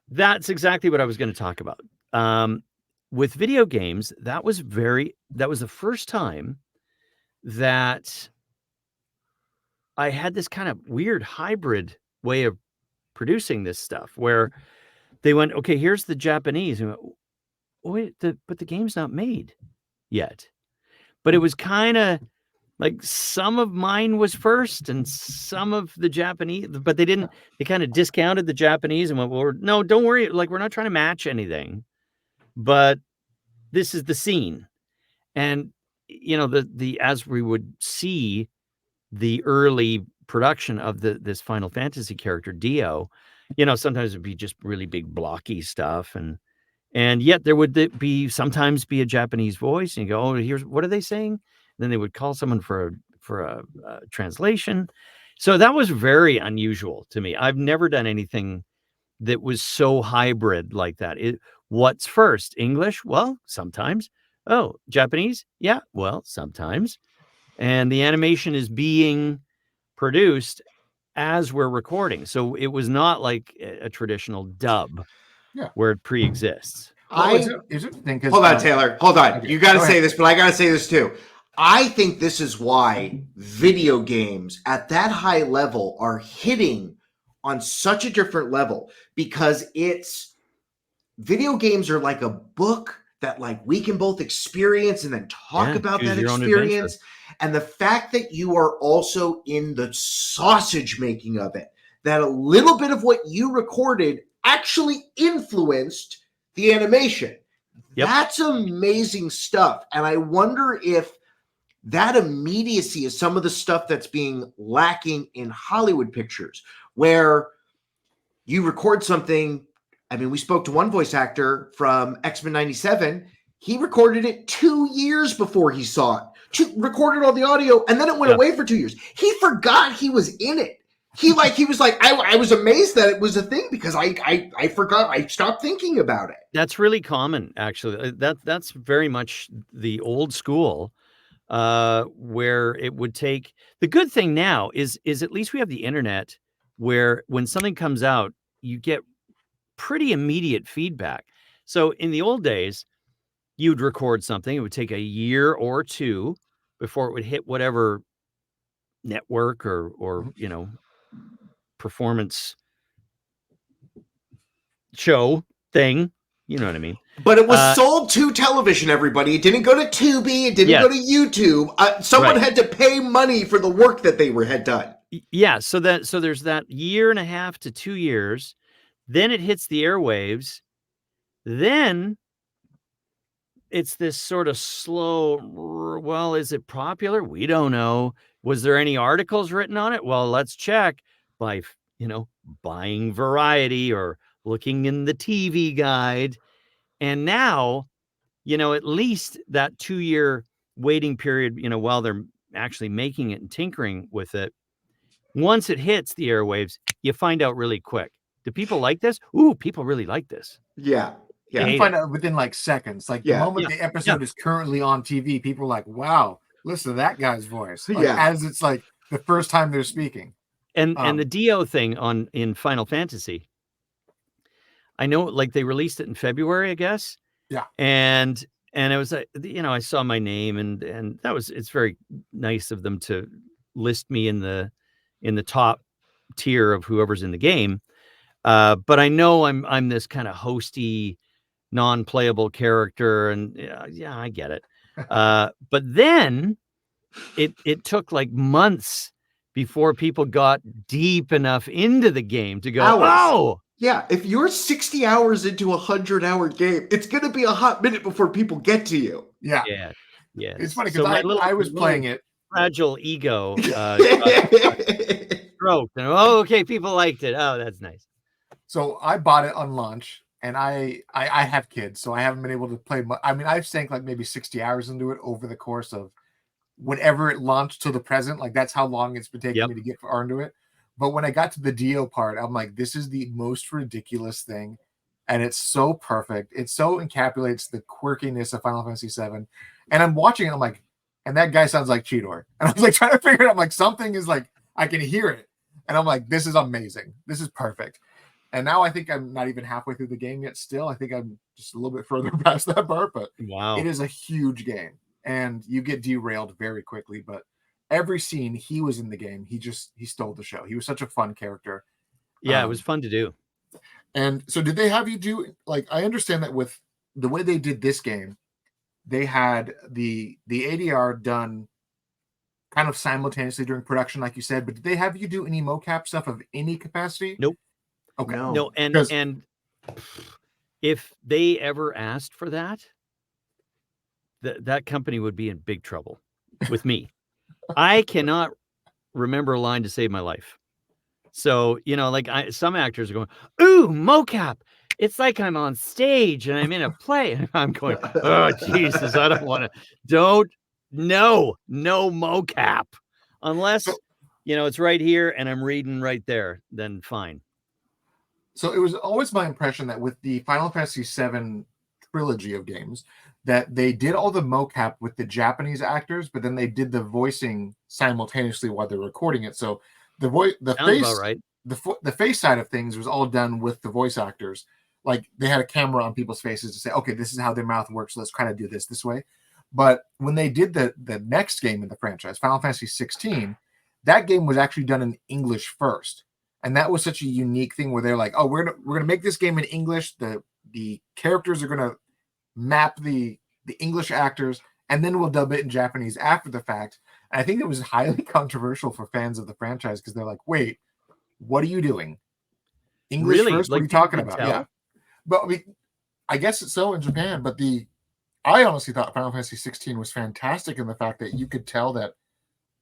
that's exactly what I was going to talk about. With video games, that was the first time that I had this kind of weird hybrid way of producing this stuff, where they went, "Okay, here's the Japanese," and went, "Wait, but the game's not made yet." But it was kind of like some of mine was first and some of the Japanese, but they kind of discounted the Japanese and went, "Well, no, don't worry. Like, we're not trying to match anything, but this is the scene." And, as we would see the early production of this Final Fantasy character, Dio, sometimes it'd be just really big blocky stuff. And yet there would sometimes be a Japanese voice, and you go, "Oh, what are they saying?" Then they would call someone for a translation. So that was very unusual to me. I've never done anything that was so hybrid like that. What's first? English? Well, sometimes. Oh, Japanese? Yeah, well, sometimes. And the animation is being produced as we're recording. So it was not like a traditional dub where it pre-exists.
Hold on, Taylor. Hold on.
Okay,
you got to say this, but I got to say this too. I think this is why video games at that high level are hitting on such a different level, because video games are like a book that, like, we can both experience and then talk about that experience. And the fact that you are also in the sausage making of it, that a little bit of what you recorded actually influenced the animation.
Yep.
That's amazing stuff. And I wonder if that immediacy is some of the stuff that's being lacking in Hollywood pictures, where you record something. I mean, we spoke to one voice actor from X-Men 97. He recorded it 2 years before he saw it. Recorded all the audio, and then it went away for 2 years. He forgot he was in it. He was like, I was amazed that it was a thing because I forgot. I stopped thinking about it.
That's really common, actually. That's very much the old school, where it would take. The good thing now is at least we have the internet, where when something comes out, you get pretty immediate feedback. So in the old days, you'd record something. It would take a year or two before it would hit whatever network or performance show thing. You know what I mean?
But it was sold to television, everybody. It didn't go to Tubi. It didn't go to YouTube. Someone had to pay money for the work that they had done.
Yeah. So there's that year and a half to 2 years. Then it hits the airwaves. Then it's this sort of slow, well, is it popular? We don't know. Was there any articles written on it? Well, let's check by, buying Variety or looking in the TV guide. And now, at least that 2-year waiting period, while they're actually making it and tinkering with it, once it hits the airwaves, you find out really quick. Do people like this? Ooh, people really like this.
Yeah.
Yeah, you find out within like seconds. Like the moment the episode is currently on TV, people are like, wow, listen to that guy's voice. Like, as it's like the first time they're speaking.
And the Dio thing in Final Fantasy, I know like they released it in February, I guess.
Yeah.
And it was like, I saw my name and it's very nice of them to list me in the top tier of whoever's in the game. But I know I'm this kind of hosty, non-playable character, and I get it. But then it took like months before people got deep enough into the game to go, oh,
yeah. If you're 60 hours into a 100-hour game, it's going to be a hot minute before people get to you.
Yeah.
Yeah.
It's funny because I was playing it.
Fragile ego stroke. And, okay, people liked it. Oh, that's nice.
So I bought it on launch. And I have kids, so I haven't been able to play much. I mean, I've sank like maybe 60 hours into it over the course of whenever it launched to the present. Like that's how long it's been taking me to get far into it. But when I got to the Dio part, I'm like, this is the most ridiculous thing. And it's so perfect. It so encapsulates the quirkiness of Final Fantasy VII. And I'm watching it, I'm like, and that guy sounds like Cheetor. And I was like trying to figure it out. I'm like, something is like, I can hear it. And I'm like, this is amazing. This is perfect. And now I think I'm not even halfway through the game yet still. I think I'm just a little bit further past that part, but
wow,
it is a huge game. And you get derailed very quickly, but every scene he was in the game, he stole the show. He was such a fun character.
Yeah, it was fun to do.
And so did they have you do, like, I understand that with the way they did this game, they had the ADR done kind of simultaneously during production, like you said, but did they have you do any mocap stuff of any capacity?
Nope.
Okay.
No, and if they ever asked for that, that company would be in big trouble with me. I cannot remember a line to save my life. So, like some actors are going, ooh, mocap. It's like I'm on stage and I'm in a play. And I'm going, oh, Jesus, I don't want to. No mocap. Unless, it's right here and I'm reading right there, then fine.
So it was always my impression that with the Final Fantasy VII trilogy of games, that they did all the mocap with the Japanese actors, but then they did the voicing simultaneously while they're recording it. So the face side of things was all done with the voice actors. Like they had a camera on people's faces to say, okay, this is how their mouth works. Let's try to do this way. But when they did the next game in the franchise, Final Fantasy 16, that game was actually done in English first. And that was such a unique thing where they're like, oh, we're gonna make this game in English. The characters are gonna map the English actors, and then we'll dub it in Japanese after the fact. And I think it was highly controversial for fans of the franchise because they're like, "Wait, what are you doing? English
Really?
first? What are
Like,
you
you
talking
could
about?"
tell?
Yeah, but I mean, I guess it's so in Japan. But I honestly thought Final Fantasy 16 was fantastic in the fact that you could tell that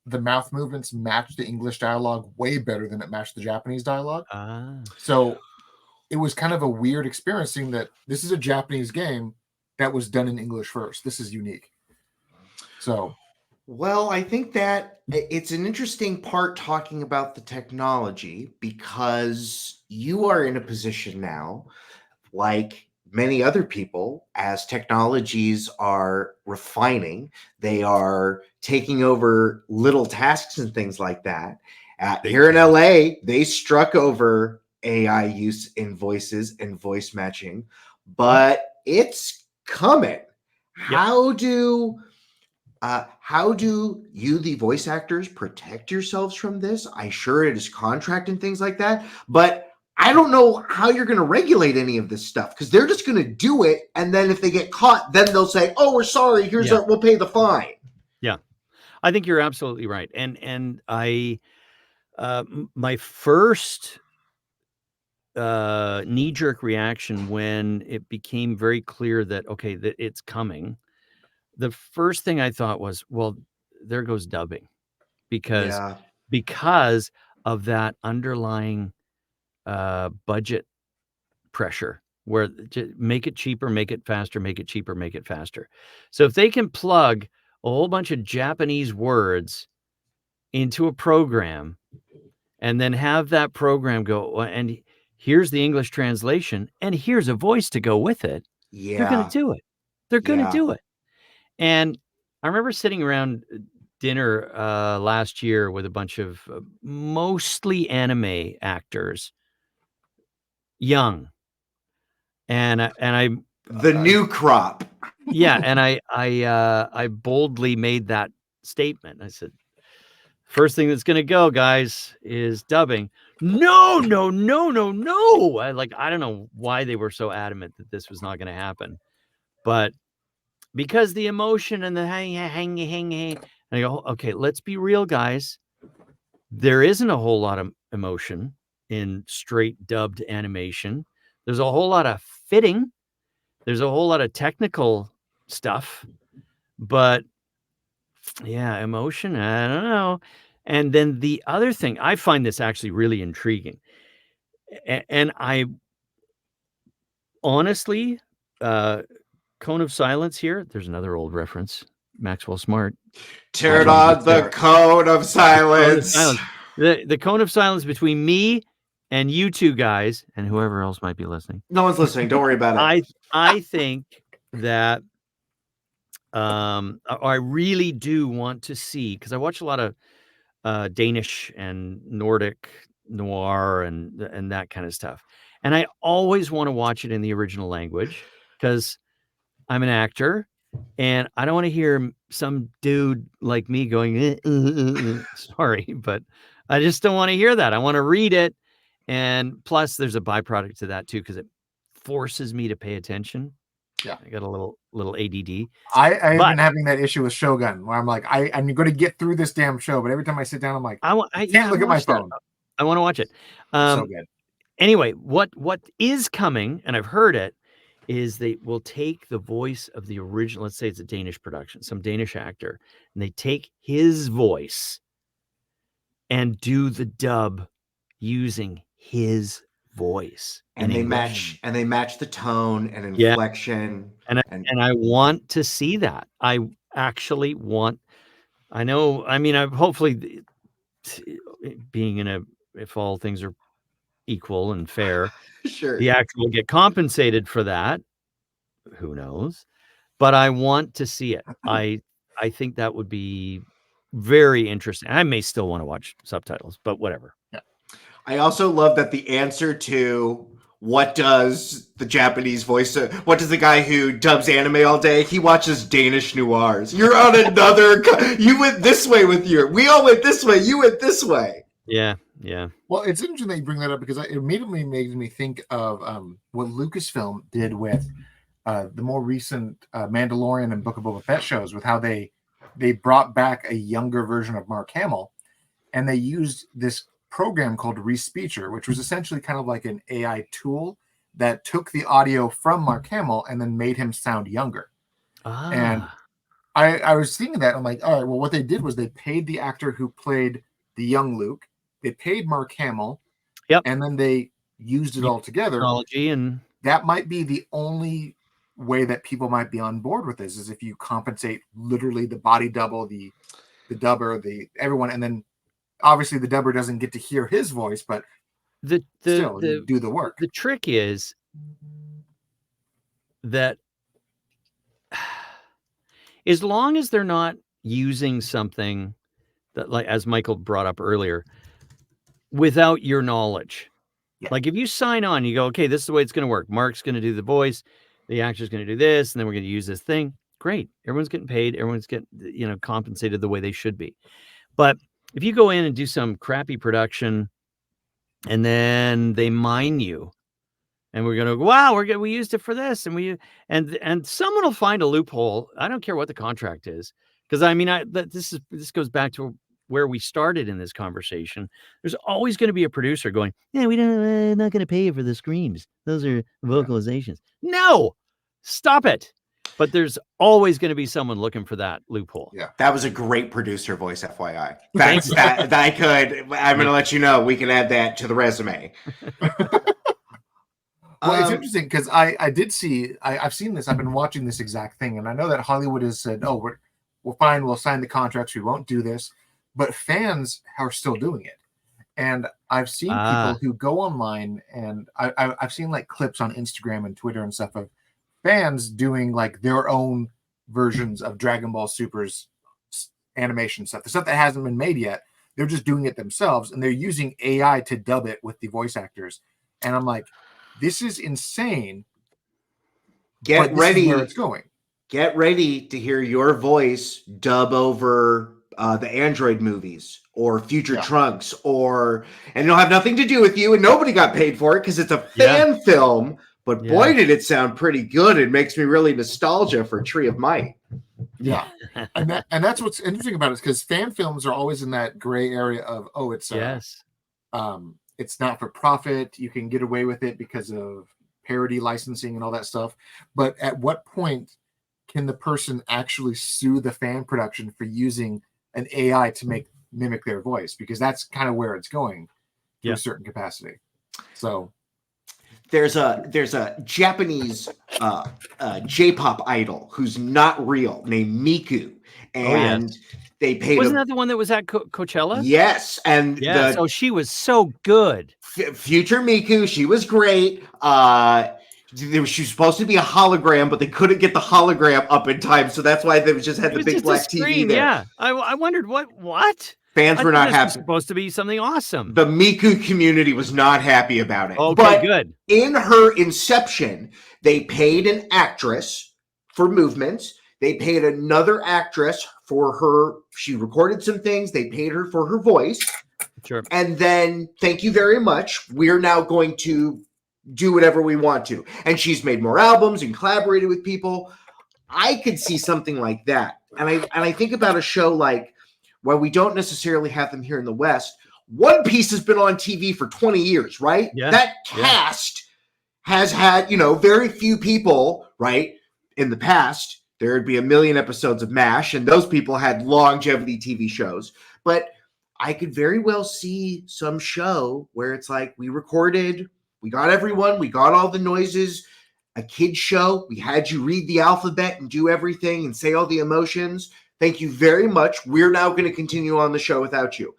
the mouth movements matched the English dialogue way better than it matched the Japanese dialogue.
Ah.
So it was kind of a weird experience seeing that this is a Japanese game that was done in English first. This is unique. So,
Well, I think that it's an interesting part talking about the technology because you are in a position now, like many other people, as technologies are refining, they are taking over little tasks and things like that.
Big
Here in
time.
LA, they struck over AI use in voices and voice matching, but it's coming.
Yep.
How do you, the voice actors, protect yourselves from this? I sure it is contract and things like that, but I don't know how you're going to regulate any of this stuff because they're just going to do it, and then if they get caught, then they'll say, "Oh, we're sorry.
Yeah.
We'll pay the fine."
Yeah, I think you're absolutely right. And my first knee-jerk reaction when it became very clear that, okay, that it's coming, the first thing I thought was, well, there goes dubbing because
Yeah,
of that underlying budget pressure where make it cheaper, make it faster, make it cheaper, make it faster. So if they can plug a whole bunch of Japanese words into a program and then have that program go, and here's the English translation and here's a voice to go with it, they're going to
yeah,
do it. They're going to
yeah.
do it. And I remember sitting around dinner last year with a bunch of mostly anime actors, young, and I
The new crop.
yeah, and I boldly made that statement. I said, first thing that's gonna go, guys, is dubbing. No, no, no, no, no. I don't know why they were so adamant that this was not gonna happen, but because the emotion and the hang, and I go, okay, let's be real, guys. There isn't a whole lot of emotion in straight dubbed animation. There's a whole lot of fitting. There's a whole lot of technical stuff, but yeah, emotion, I don't know. And then the other thing, I find this actually really intriguing. And I honestly, Cone of Silence here, there's another old reference, Maxwell Smart.
Turn on the cone of silence.
The Cone of Silence between me and you two guys and whoever else might be listening.
No one's listening. Don't worry about it.
I think that I really do want to see, because I watch a lot of Danish and Nordic noir and that kind of stuff, and I always want to watch it in the original language because I'm an actor and I don't want to hear some dude like me going sorry, but I just don't want to hear that. I want to read it, and plus there's a byproduct to that too because it forces me to pay attention.
Yeah,
I got a little ADD.
I've been having that issue with Shogun where I'm like, I'm going to get through this damn show, but every time I sit down, I'm like, I can't look at my phone.
I want to watch it.
So good.
Anyway, what is coming, and I've heard it, is they will take the voice of the original. Let's say it's a Danish production, some Danish actor, and they take his voice and do the dub using his voice.
And they match the tone and inflection.
Yeah. And I want to see that. I actually want. I know. I mean, I've hopefully being if all things are equal and fair,
sure,
the actor will get compensated for that. Who knows? But I want to see it. I think that would be very interesting. I may still want to watch subtitles, but whatever.
Yeah.
I also love that the answer to what does the Japanese voice, what does the guy who dubs anime all day, he watches Danish noirs. You're on another, you went this way with we all went this way, you went this way.
Yeah.
Well, it's interesting that you bring that up because it immediately made me think of what Lucasfilm did with the more recent Mandalorian and Book of Boba Fett shows, with how they they brought back a younger version of Mark Hamill, and they used this program called Respeecher, which was essentially kind of like an AI tool that took the audio from Mark Hamill and then made him sound younger. And I was thinking that, I'm like, all right, well, what they did was they paid the actor who played the young Luke, they paid Mark Hamill, and then they used it all together.
Technology, and
that might be the only way that people might be on board with this, is if you compensate literally the body double, the dubber, the everyone, and then obviously the dubber doesn't get to hear his voice, but still you do the work.
The trick is that as long as they're not using something that, like as Michael brought up earlier, without your knowledge. Like if you sign on, you go, okay, this is the way it's going to work. Mark's going to do the voice, the actor's going to do this, and then we're going to use this thing. Great. Everyone's getting paid. Everyone's getting, compensated the way they should be. But if you go in and do some crappy production and then they mine you, and we're going to go, wow, we used it for this, and someone will find a loophole. I don't care what the contract is, because this goes back to where we started in this conversation. There's always going to be a producer going, yeah, we're not going to pay you for the screams. Those are vocalizations. No, stop it. But there's always going to be someone looking for that loophole.
Yeah,
that was a great producer voice, FYI. That I could. I'm going to let you know. We can add that to the resume.
Well, it's interesting because I did see, I've seen this. I've been watching this exact thing, and I know that Hollywood has said, "Oh, we're fine. We'll sign the contracts. We won't do this." But fans are still doing it, and I've seen people who go online, and I've seen like clips on Instagram and Twitter and stuff of fans doing like their own versions of Dragon Ball Super's animation stuff, the stuff that hasn't been made yet. They're just doing it themselves, and they're using AI to dub it with the voice actors. And I'm like, this is insane.
Get ready
where it's going.
Get ready to hear your voice dub over the Android movies or Future Trunks, and it'll have nothing to do with you, and nobody got paid for it because it's a fan film. But boy, did it sound pretty good. It makes me really nostalgia for Tree of Might.
Yeah, and that's what's interesting about it, because fan films are always in that gray area of, it's it's not for profit. You can get away with it because of parody licensing and all that stuff. But at what point can the person actually sue the fan production for using an AI to mimic their voice? Because that's kind of where it's going to a certain capacity. So
there's a Japanese J-pop idol who's not real named Miku, and they paid.
Wasn't that the one that was at Coachella?
Yes, and
so she was so good.
Future Miku, she was great. She was supposed to be a hologram, but they couldn't get the hologram up in time, so that's why they just had the big black TV there.
Yeah, I wondered what
fans were not happy.
Was supposed to be something awesome.
The Miku community was not happy about it.
Okay,
but
good.
In her inception, they paid an actress for movements. They paid another actress for her. She recorded some things. They paid her for her voice.
Sure.
And then, thank you very much. We're now going to do whatever we want to. And she's made more albums and collaborated with people. I could see something like that. And I think about a show like, while we don't necessarily have them here in the West, One Piece has been on TV for 20 years, right?
Yeah.
That cast has had, very few people, right? In the past, there would be 1 million episodes of MASH, and those people had longevity TV shows. But I could very well see some show where it's like, we recorded, we got everyone, we got all the noises, a kid's show, we had you read the alphabet and do everything and say all the emotions. Thank you very much. We're now going to continue on the show without you.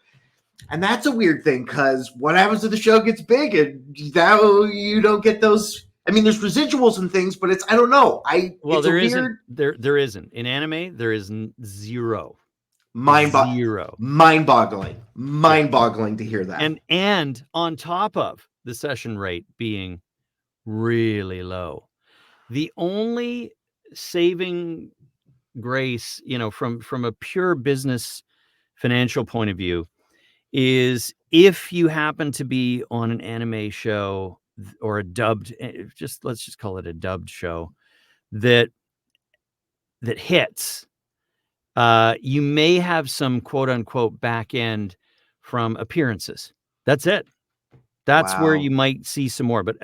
And that's a weird thing, because what happens if the show gets big and now you don't get those? I mean, there's residuals and things, but I don't know.
There isn't. In anime, there is zero.
Mind-boggling to hear that.
And on top of the session rate being really low, the only saving grace, from a pure business financial point of view, is if you happen to be on an anime show or a dubbed, let's just call it a dubbed show that hits, You may have some quote unquote back end from appearances. That's it. That's where
Wow.
you might see some more. But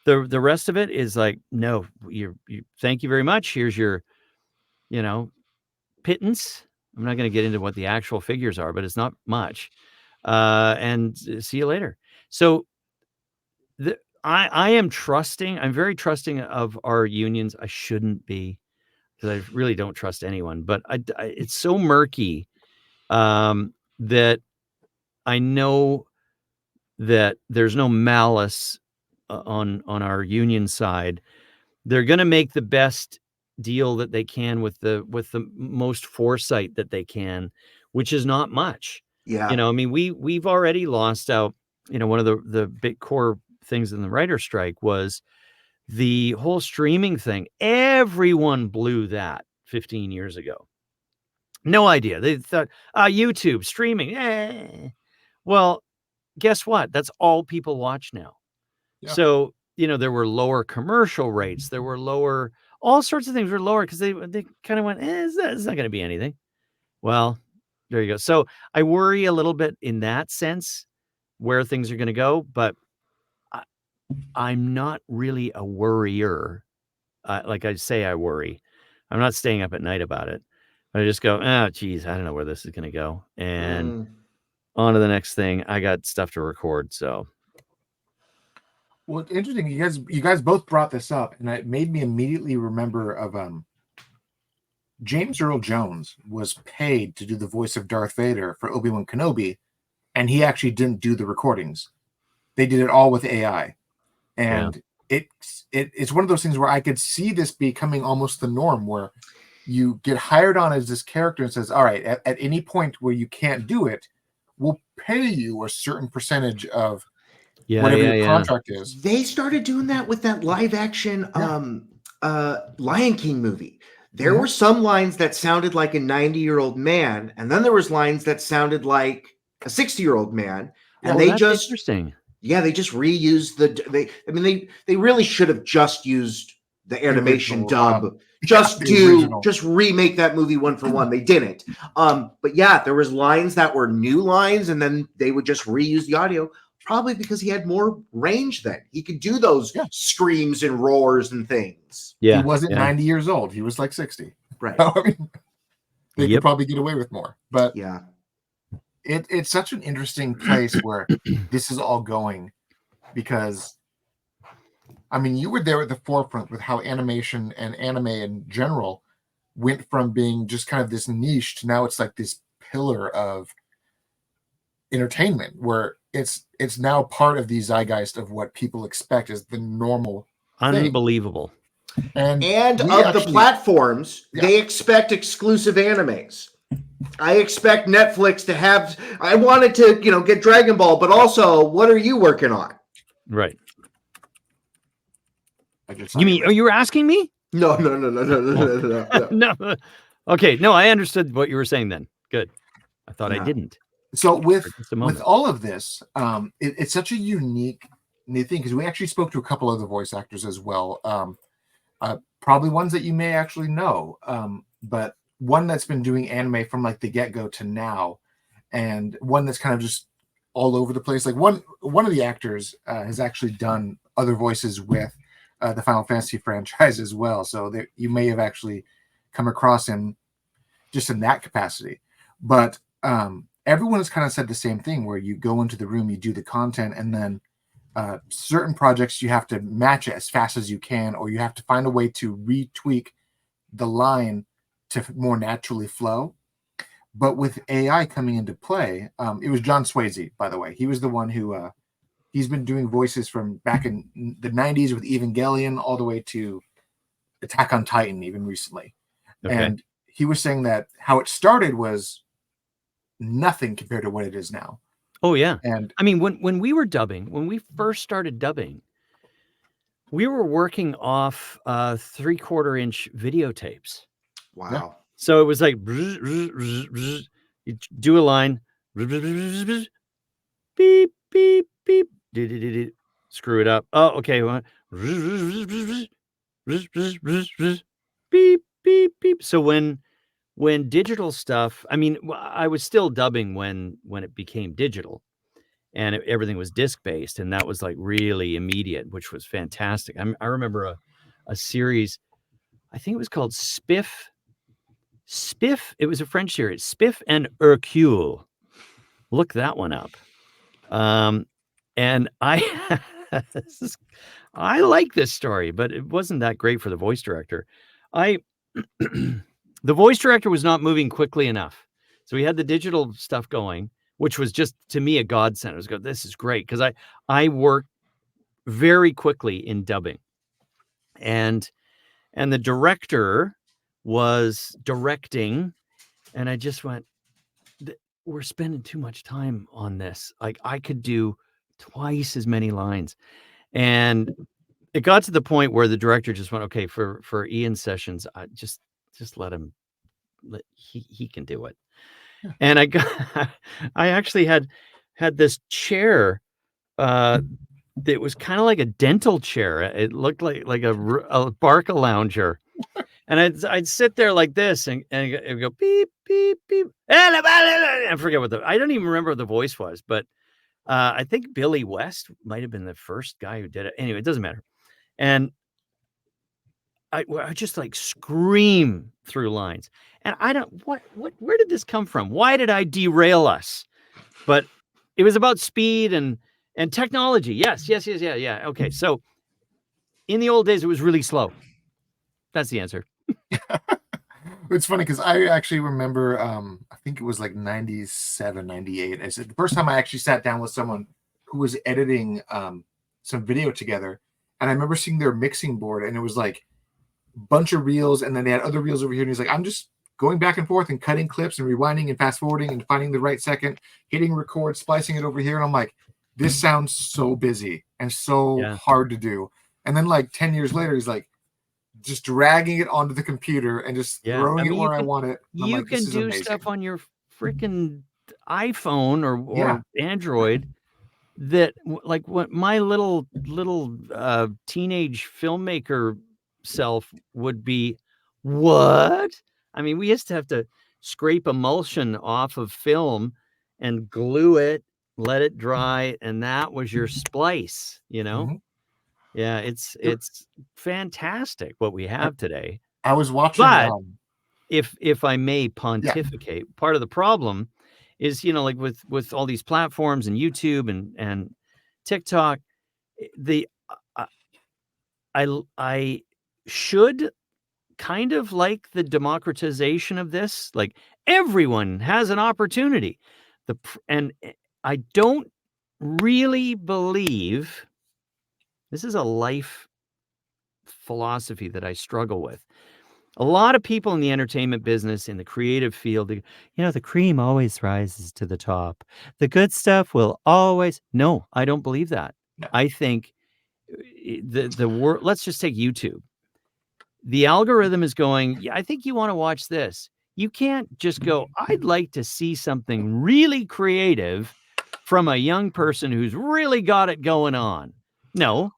the rest of it is like, no, you thank you very much. Here's your, pittance. I'm not going to get into what the actual figures are, but it's not much. And see you later. So I am trusting. I'm very trusting of our unions. I shouldn't be, because I really don't trust anyone. But it's so murky that I know that there's no malice on our union side. They're going to make the best deal that they can with the most foresight that they can, which is not much.
Yeah.
I mean, we've already lost out. One of the big core things in the writer strike was the whole streaming thing. Everyone blew that 15 years ago. No idea. They thought, YouTube streaming. Well, guess what? That's all people watch now.
Yeah.
So, there were lower commercial rates. There were lower, all sorts of things were lower because they kind of went, it's not going to be anything. Well, there you go. So I worry a little bit in that sense where things are going to go, but I'm not really a worrier. Like I say, I worry. I'm not staying up at night about it. I just go, geez, I don't know where this is going to go. And on to the next thing. I got stuff to record. So.
Well, it's interesting. You guys both brought this up, and it made me immediately remember of James Earl Jones was paid to do the voice of Darth Vader for Obi-Wan Kenobi, and he actually didn't do the recordings. They did it all with AI. And it's one of those things where I could see this becoming almost the norm, where you get hired on as this character and says, all right, at any point where you can't do it, we'll pay you a certain percentage of whatever your contract is.
They started doing that with that live action Lion King movie. There were some lines that sounded like a 90-year-old man, and then there was lines that sounded like a 60-year-old man. And they just
interesting.
Yeah, they just reused they really should have just used the animation dub. Just remake that movie one for one. They didn't. But yeah, there was lines that were new lines, and then they would just reuse the audio, probably because he had more range then. He could do those screams and roars and things.
Yeah. He wasn't 90 years old. He was like 60.
Right.
I mean, they could probably get away with more. But
yeah.
It's such an interesting place where this is all going, because I mean, you were there at the forefront with how animation and anime in general went from being just kind of this niche to now it's like this pillar of entertainment, where it's now part of the zeitgeist of what people expect as the normal
Unbelievable
thing. And
of the platforms, they expect exclusive animes. I expect Netflix to have. I wanted to, get Dragon Ball, but also, what are you working on?
Right. You mean? Are you asking me?
No.
No. Okay. No, I understood what you were saying then. Good. I thought I didn't.
So with all of this, it's such a unique thing, because we actually spoke to a couple of the voice actors as well. Probably ones that you may actually know, but one that's been doing anime from like the get-go to now, and one that's kind of just all over the place. Like one of the actors has actually done other voices with the Final Fantasy franchise as well. So you may have actually come across him just in that capacity. But everyone has kind of said the same thing, where you go into the room, you do the content, and then certain projects you have to match it as fast as you can, or you have to find a way to retweak the line to more naturally flow. But with AI coming into play, it was John Swayze, by the way. He was the one who he's been doing voices from back in the 90s with Evangelion all the way to Attack on Titan, even recently. Okay. And he was saying that how it started was nothing compared to what it is now.
Oh, yeah. And I mean, when we were dubbing, when we first started dubbing, we were working off 3/4-inch videotapes.
Wow.
Yeah.
So it was like, you do a line, beep, beep, beep, screw it up. Oh, okay. Beep, beep, beep. So when when digital stuff, I mean, I was still dubbing when it became digital, and everything was disc based, and that was like really immediate, which was fantastic. I remember a series, I think it was called Spiff. It was a French series, Spiff and Hercule. Look that one up. And I I like this story, but it wasn't that great for the voice director. The voice director was not moving quickly enough. So we had the digital stuff going, which was just, to me, a godsend. I was going, this is great, because I worked very quickly in dubbing. And the director was directing, and I just went, we're spending too much time on this. Like, I could do twice as many lines. And it got to the point where the director just went, okay, for Ian's sessions, just let him, he can do it.
Yeah.
And I actually had this chair that was kind of like a dental chair. It looked like a Barca lounger. And I'd sit there like this and it'd go beep, beep, beep. I forget I don't even remember what the voice was, but I think Billy West might have been the first guy who did it. Anyway, it doesn't matter. And I just like scream through lines. And I don't, where did this come from? Why did I derail us? But it was about speed and technology. Yes. Yeah. Okay. So in the old days, it was really slow. That's the answer.
It's funny because I actually remember, I think it was like 97, 98. I said the first time I actually sat down with someone who was editing some video together. And I remember seeing their mixing board, and it was like a bunch of reels, and then they had other reels over here. And he's like, I'm just going back and forth and cutting clips and rewinding and fast forwarding and finding the right second, hitting record, splicing it over here. And I'm like, this sounds so busy and so hard to do. And then like 10 years later, he's like, just dragging it onto the computer and just throwing it where I want it.
You can do stuff on your freaking iPhone or Android that, like, what my little teenage filmmaker self would be, what? I mean, we used to have to scrape emulsion off of film and glue it, let it dry, and that was your splice, you know?
Mm-hmm.
Yeah, it's fantastic what we have today.
I was watching.
But if I may pontificate, part of the problem is, like with all these platforms and YouTube and TikTok, I should kind of like the democratization of this. Like, everyone has an opportunity. And I don't really believe. This is a life philosophy that I struggle with. A lot of people in the entertainment business, in the creative field, the cream always rises to the top. The good stuff will always. No, I don't believe that.
No.
I think the world. Let's just take YouTube. The algorithm is going, I think you want to watch this. You can't just go, I'd like to see something really creative from a young person who's really got it going on. No.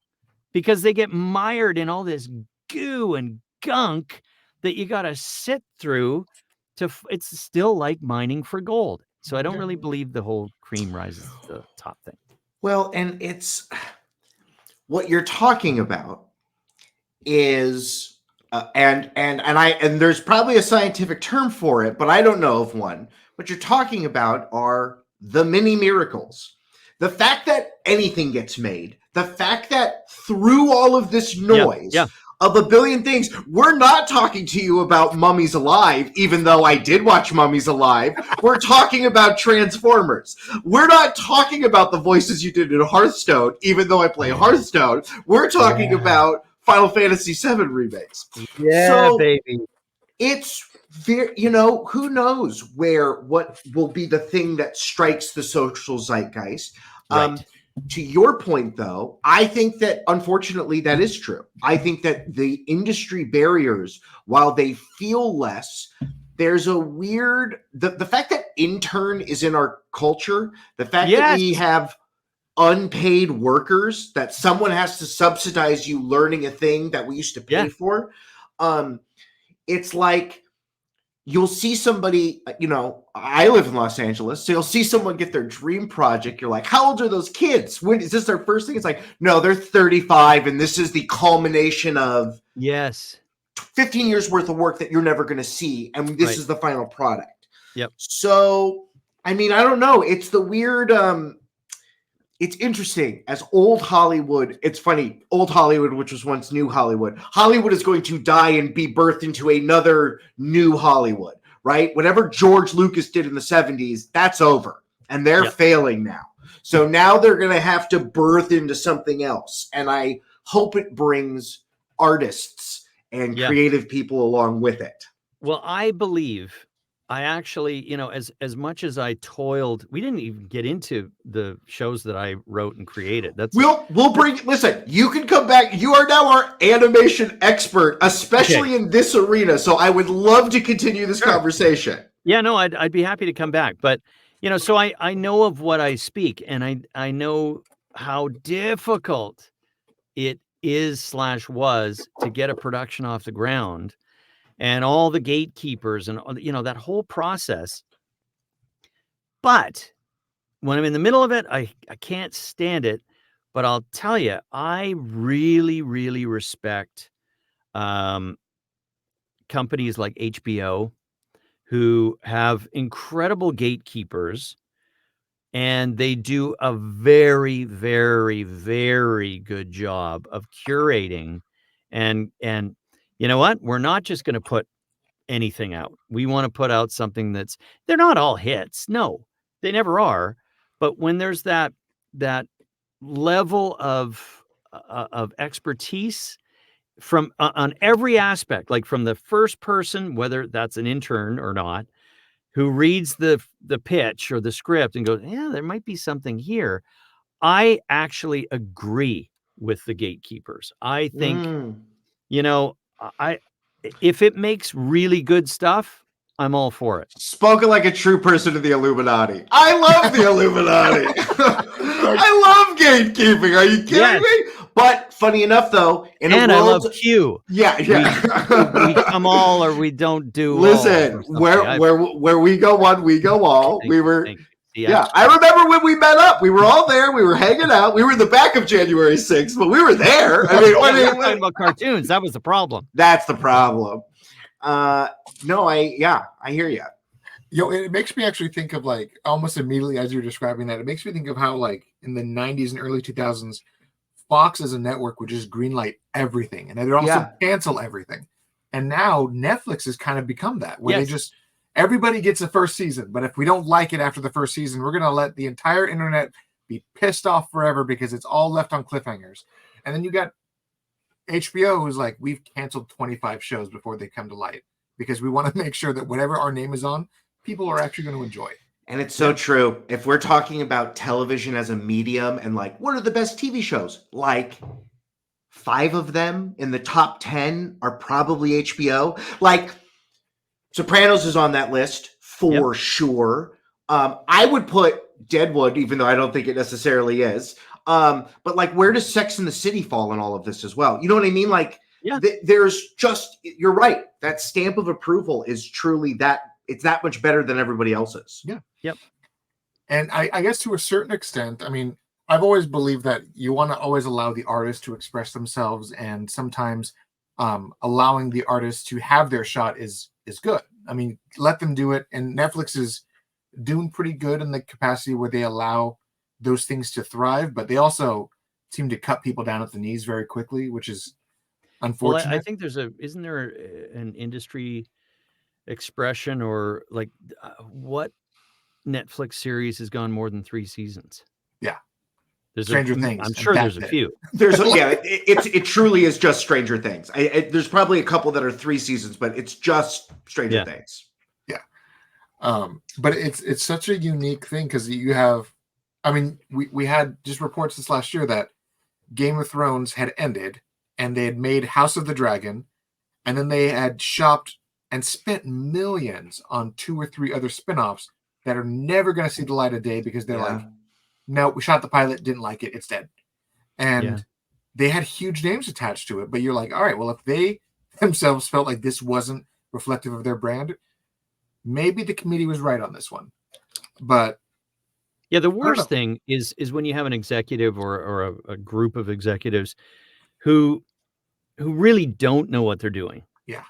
Because they get mired in all this goo and gunk that you got to sit through it's still like mining for gold. So I don't really believe the whole cream rises to the top thing.
Well, and it's what you're talking about is, and there's probably a scientific term for it, but I don't know of one. What you're talking about are the mini miracles. The fact that anything gets made, the fact that through all of this noise of a billion things, we're not talking to you about Mummies Alive, even though I did watch Mummies Alive. We're talking about Transformers. We're not talking about the voices you did in Hearthstone, even though I play Hearthstone. We're talking about Final Fantasy VII remakes.
Yeah, so, baby.
It's very, who knows what will be the thing that strikes the social zeitgeist.
Right.
To your point, though, I think that, unfortunately, that is true. I think that the industry barriers, while they feel less, there's a weird... The fact that intern is in our culture, the fact that we have unpaid workers, that someone has to subsidize you learning a thing that we used to pay for, it's like you'll see somebody, I live in Los Angeles, so you'll see someone get their dream project. You're like, how old are those kids? When is this their first thing? It's like, no, they're 35, and this is the culmination of
Yes.
15 years worth of work that you're never going to see, and this is the final product.
Yep.
So, I mean, I don't know. It's the weird. It's interesting. As old Hollywood, it's funny. Old Hollywood, which was once New Hollywood, Hollywood is going to die and be birthed into another new Hollywood, right? Whatever George Lucas did in the 70s, that's over, and they're failing now. So now they're going to have to birth into something else, and I hope it brings artists and creative people along with it.
Well, I believe I actually, as much as I toiled, we didn't even get into the shows that I wrote and created.
We'll bring. Listen, you can come back. You are now our animation expert, especially in this arena. So I would love to continue this conversation.
Yeah, no, I'd be happy to come back. But so I know of what I speak, and I know how difficult it is/was to get a production off the ground. And all the gatekeepers and, that whole process. But when I'm in the middle of it, I can't stand it. But I'll tell you, I really, really respect companies like HBO who have incredible gatekeepers, and they do a very, very, very good job of curating and you know what? We're not just going to put anything out. We want to put out something they're not all hits. No, they never are. But when there's that level of expertise from on every aspect, like from the first person, whether that's an intern or not, who reads the pitch or the script and goes, yeah, there might be something here. I actually agree with the gatekeepers. I think, if it makes really good stuff, I'm all for it.
Spoken like a true person of the Illuminati. I love the Illuminati. I love gatekeeping. Are you kidding me? But funny enough, though,
I love Q.
Yeah.
We come all, or we don't do.
Listen, where we go one, we go all. I remember when we met up. We were all there. We were hanging out. We were in the back of January 6th, but we were there. I mean,
we're talking about cartoons. That was the problem.
That's the problem. No, I hear you.
It makes me actually think of, like, almost immediately as you're describing that, it makes me think of how, like, in the 90s and early 2000s, Fox as a network would just greenlight everything, and they'd also cancel everything. And now Netflix has kind of become that, where they just, everybody gets a first season, but if we don't like it after the first season, we're going to let the entire internet be pissed off forever because it's all left on cliffhangers. And then you got HBO, who's like, we've canceled 25 shows before they come to light because we want to make sure that whatever our name is on, people are actually going to enjoy.
And it's so true. If we're talking about television as a medium and like, what are the best TV shows? Like 5 of them in the top 10 are probably HBO. Like Sopranos is on that list for sure. I would put Deadwood, even though I don't think it necessarily is. But like, where does Sex and the City fall in all of this as well? You know what I mean? Like, there's just, you're right. That stamp of approval is truly that. It's that much better than everybody else's.
Yeah.
Yep.
And I guess to a certain extent, I mean, I've always believed that you want to always allow the artist to express themselves, and sometimes allowing the artist to have their shot is good. I mean, let them do it. And Netflix is doing pretty good in the capacity where they allow those things to thrive, but they also seem to cut people down at the knees very quickly, which is unfortunate.
Well, I think isn't there an industry expression, or like what Netflix series has gone more than 3 seasons?
Yeah.
There's
Stranger Things.
I'm sure there's a few.
It truly is just Stranger Things. There's probably a couple that are 3 seasons, but it's just Stranger Things.
Yeah. But it's such a unique thing because you have, I mean, we had just reports this last year that Game of Thrones had ended and they had made House of the Dragon, and then they had shopped and spent millions on 2 or 3 other spinoffs that are never going to see the light of day because they're like, no, we shot the pilot, didn't like it, it's dead. And they had huge names attached to it. But you're like, all right, well, if they themselves felt like this wasn't reflective of their brand, maybe the committee was right on this one, but
Yeah, the
know.
worst thing is when you have an executive or a group of executives who really don't know what they're doing.
Yeah.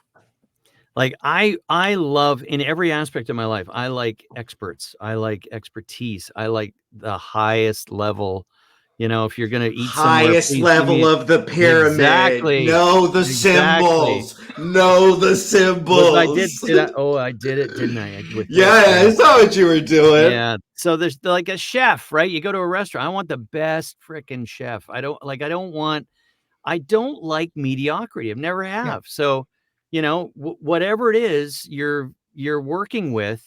Like I love in every aspect of my life, I like experts. I like expertise. I like the highest level. You know, if you're going to eat somewhere,
Highest
please give
level
me
of the pyramid.
exactly.
Know the
Exactly.
symbols. Know the symbols.
I did it, didn't I? With this,
Yeah, I saw what you were doing.
yeah. So there's like a chef, right? You go to a restaurant. I want the best freaking chef. I don't like mediocrity. I've never have.
Yeah.
So, you know, whatever it is you're working with,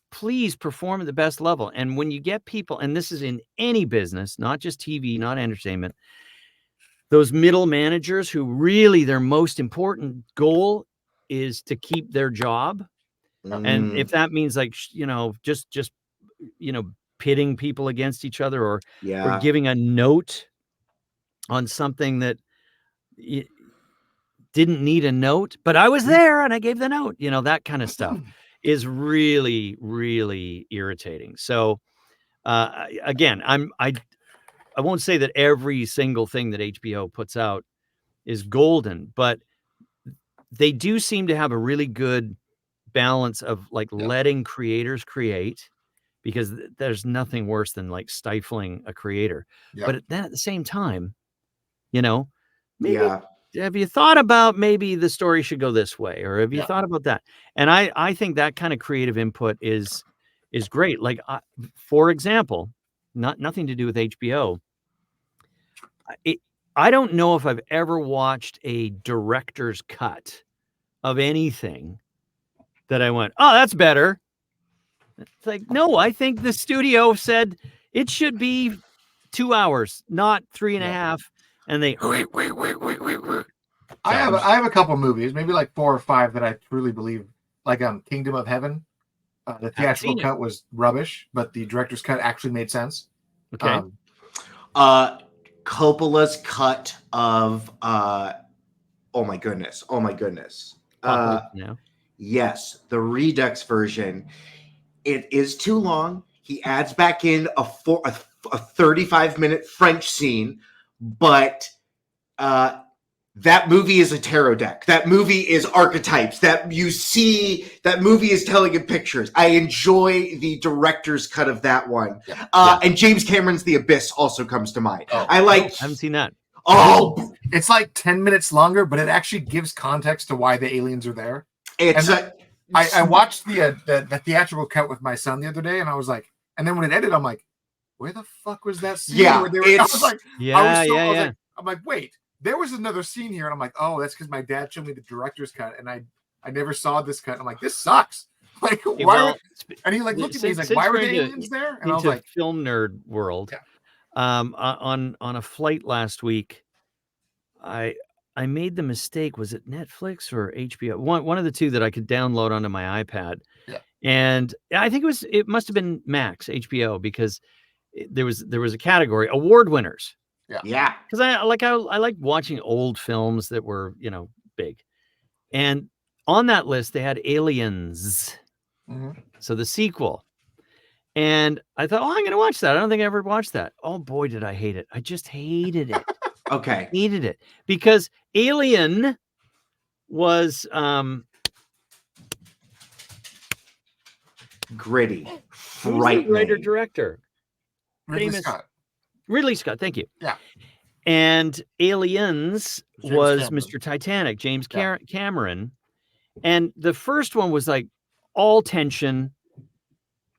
please perform at the best level. And when you get people, and this is in any business, not just TV, not entertainment, those middle managers who really their most important goal is to keep their job. And if that means like, you know, just, you know, pitting people against each other or giving a note on something that didn't need a note, but I was there and I gave the note, you know, that kind of stuff is really, really irritating. So, again, I won't say that every single thing that HBO puts out is golden, but they do seem to have a really good balance of like letting creators create, because there's nothing worse than like stifling a creator. But then at the same time, you know, maybe have you thought about maybe the story should go this way, or have you thought about that? And I think that kind of creative input is great. Like, for example, nothing to do with HBO. I don't know if I've ever watched a director's cut of anything that I went, oh, that's better. It's like, no, I think the studio said it should be 2 hours, not 3.5. And they
I have a couple movies, maybe like 4 or 5 that I truly believe, like Kingdom of Heaven. The theatrical cut was rubbish, but the director's cut actually made sense.
Okay.
Coppola's cut of oh my goodness. Yes, the Redux version. It is too long. He adds back in a 35-minute French scene, but that movie is a tarot deck. That movie is archetypes. That movie is telling in pictures. I enjoy the director's cut of that one. And James Cameron's The Abyss also comes to mind. I
haven't seen that.
Oh,
it's like 10 minutes longer, but it actually gives context to why the aliens are there. I watched the theatrical cut with my son the other day, and I was like, and then when it ended, I'm like, where the fuck was that scene?
Yeah,
where they were, I was like, I'm like, wait, there was another scene here, and I'm like, oh, that's because my dad showed me the director's cut, and I never saw this cut. I'm like, this sucks. Like, why? And he like looked at me, he's like, why were the aliens there? And I was like,
film nerd world. On a flight last week, I made the mistake. Was it Netflix or HBO? One of the two that I could download onto my iPad.
Yeah.
And I think it must have been Max, HBO, because there was a category, award winners.
Yeah.
Because I like watching old films that were, you know, big. And on that list they had Aliens.
Mm-hmm.
So the sequel. And I thought, oh, I'm gonna watch that. I don't think I ever watched that. Oh boy, did I hate it. I just hated it.
Okay.
Hated it. Because Alien was
gritty, frightening.
Writer director, Ridley Scott. Thank you.
Yeah.
And Aliens was Mr. Titanic, James Cameron, and the first one was like all tension,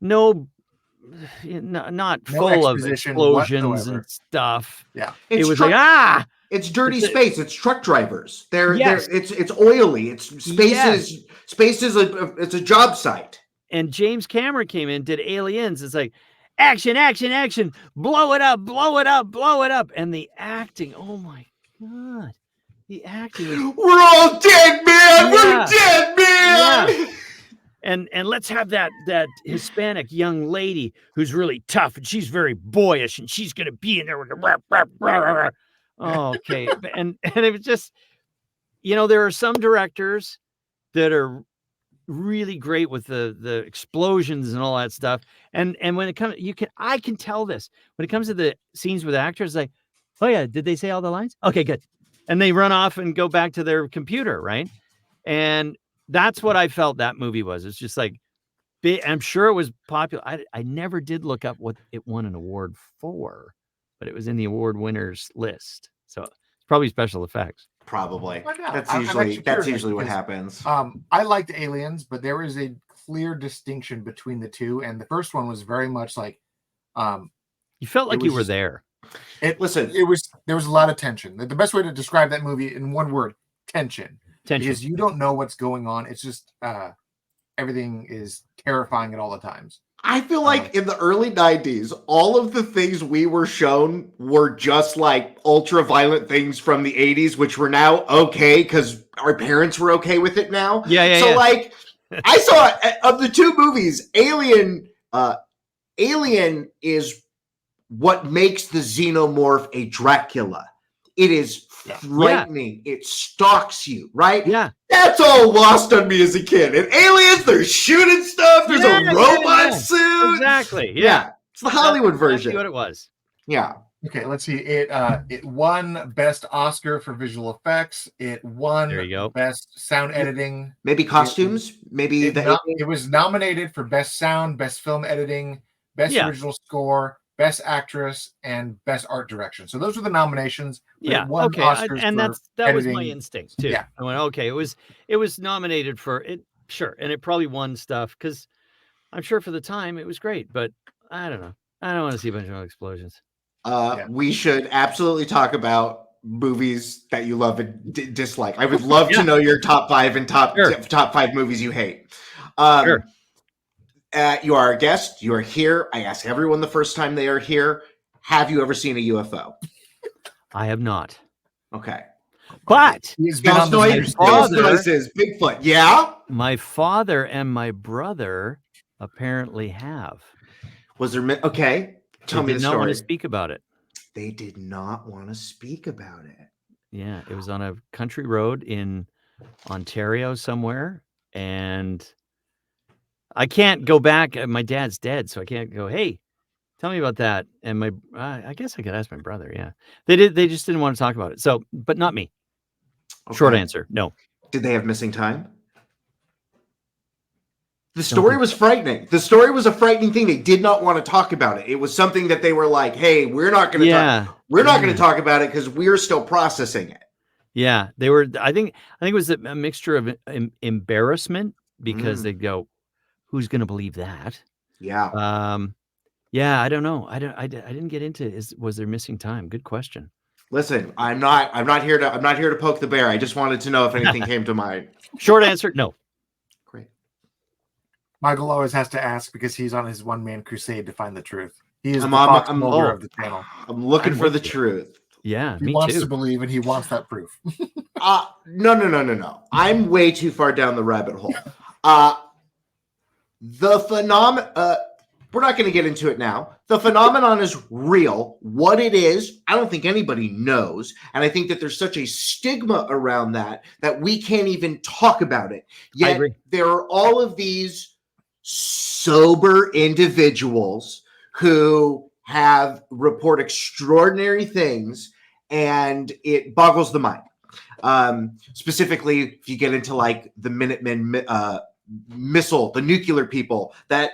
not full of explosions
whatsoever.
and stuff.
Yeah,
it was it's dirty space. It's truck drivers. It's oily. It's space. Space is a job site.
And James Cameron came in, did Aliens. It's like action, action, action, blow it up, blow it up, blow it up. And the acting, oh my God. The acting was,
we're all dead, man. We're dead, man.
Yeah. And let's have that Hispanic young lady who's really tough and she's very boyish and she's gonna be in there with the oh, okay. And it was just, you know, there are some directors that are really great with the explosions and all that stuff. And when it comes, I can tell this when it comes to the scenes with actors, like, oh yeah, did they say all the lines? Okay, good. And they run off and go back to their computer, right? And that's what I felt that movie was. It's just like, I'm sure it was popular. I never did look up what it won an award for, but it was in the award winners list. So it's probably special effects.
Probably.
Why not?
That's
I'm
usually
actually curious
what
because,
happens.
I liked Aliens, but there is a clear distinction between the two, and the first one was very much like,
you felt like you were
just,
there.
there was a lot of tension. The best way to describe that movie in one word: tension. Because you don't know what's going on. It's just everything is terrifying at all the times.
I feel like in the early 90s, all of the things we were shown were just like ultra violent things from the 80s, which were now okay because our parents were okay with it now.
Yeah.
Like, I saw of the two movies, Alien is what makes the xenomorph a Dracula. It is frightening. Yeah. It stalks you, right?
Yeah.
That's all lost on me as a kid. And Aliens, they're shooting stuff. There's a robot suit.
Exactly. Yeah.
It's the Hollywood version.
That's what it was.
Yeah.
Okay, let's see. It won Best Oscar for visual effects. It won Best Sound Editing.
Maybe costumes.
It was nominated for Best Sound, Best Film Editing, Best Original Score, Best Actress, and Best Art Direction. So those were the nominations.
Yeah. Okay. And that was my instinct too.
Yeah.
I went, okay, it was nominated for it. Sure. And it probably won stuff because I'm sure for the time it was great, but I don't know. I don't want to see a bunch of explosions.
We should absolutely talk about movies that you love and dislike. I would love to know your top 5 and top 5 movies you hate.
Sure.
You are a guest. You are here. I ask everyone the first time they are here, have you ever seen a UFO?
I have not.
Okay.
But
noises, Bigfoot. Yeah?
My father and my brother apparently have.
Was there... Okay. Tell me the story. They did not
want to speak about it.
They did not want to speak about it.
Yeah. It was on a country road in Ontario somewhere. And... I can't go back. My dad's dead, so I can't go, hey, tell me about that. And I guess I could ask my brother. Yeah, they just didn't want to talk about it. So, but not me. Okay. Short answer, no.
Did they have missing time? The story was frightening. The story was a frightening thing. They did not want to talk about it. It was something that they were like, hey, we're not going to talk. We're not going to talk about it because we're still processing it.
Yeah, they were. I think it was a mixture of embarrassment because they'd go, who's going to believe that?
Yeah.
Yeah, I don't know. I didn't get into was there missing time? Good question.
Listen, I'm not here to poke the bear. I just wanted to know if anything came to mind.
Short answer, no.
Great.
Michael always has to ask because he's on his one-man crusade to find the truth. He is the Fox Mulder of the channel.
I'm looking for the truth.
Yeah,
he wants to believe, and he wants that proof.
No. I'm way too far down the rabbit hole. The phenomenon, we're not going to get into it now. The phenomenon is real. What it is, I don't think anybody knows. And I think that there's such a stigma around that we can't even talk about it. Yet there are all of these sober individuals who report extraordinary things, and it boggles the mind. Specifically, if you get into like the Minutemen missile, the nuclear people, that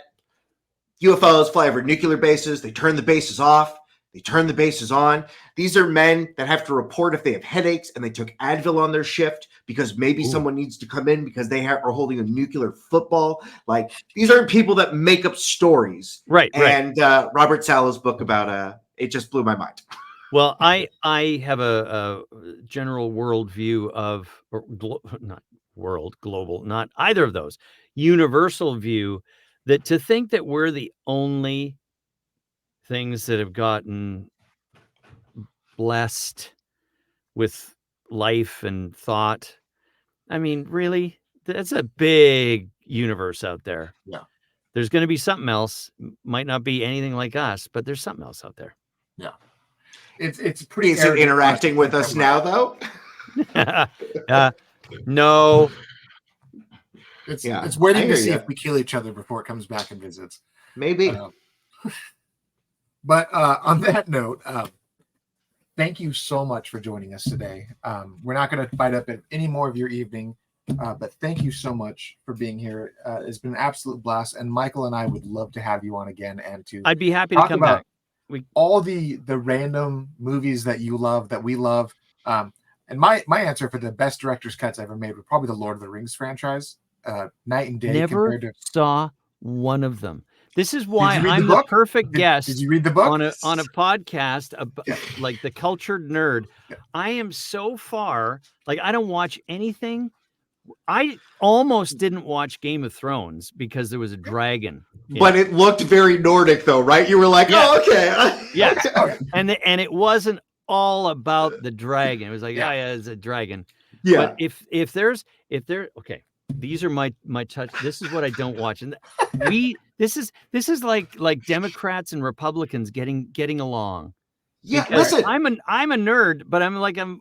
UFOs fly over nuclear bases. They turn the bases off. They turn the bases on. These are men that have to report if they have headaches and they took Advil on their shift because maybe someone needs to come in because they are holding a nuclear football. Like, these aren't people that make up stories.
Right.
And Robert Sala's book about it just blew my mind.
Well, I have a general world view of not world, global, not either of those, universal view that to think that we're the only things that have gotten blessed with life and thought. I mean, really, that's a big universe out there.
Yeah.
There's going to be something else. Might not be anything like us, but there's something else out there.
Yeah. It's pretty.
Is it interacting with us now, though?
No.
It's waiting
I
to
hear
see
ya.
if we kill each other before it comes back and visits.
Maybe.
But on that note, thank you so much for joining us today. We're not going to bite up at any more of your evening, but thank you so much for being here. It's been an absolute blast, and Michael and I would love to have you on again and to
I'd be happy to
talk
come
about
back.
all the random movies that you love, that we love. And my answer for the best director's cuts ever made was probably the Lord of the Rings franchise, night and day
Never
compared to.
saw one of them. This is why
read the
I'm the
book?
perfect
Did
guest
you read the book?
on a podcast
Yeah.
like The Cultured Nerd.
Yeah.
I am so far, like, I don't watch anything. I almost didn't watch Game of Thrones because there was a dragon.
But it looked very Nordic, though, right? You were like,
Yeah.
oh, okay.
Yes.
Okay.
And it wasn't all about the dragon. It was like,
Yeah.
it's a dragon.
Yeah.
But if there okay, these are my touch. This is what I don't watch. And this is like Democrats and Republicans getting along.
Yeah,
Because
listen.
I'm a nerd, but I'm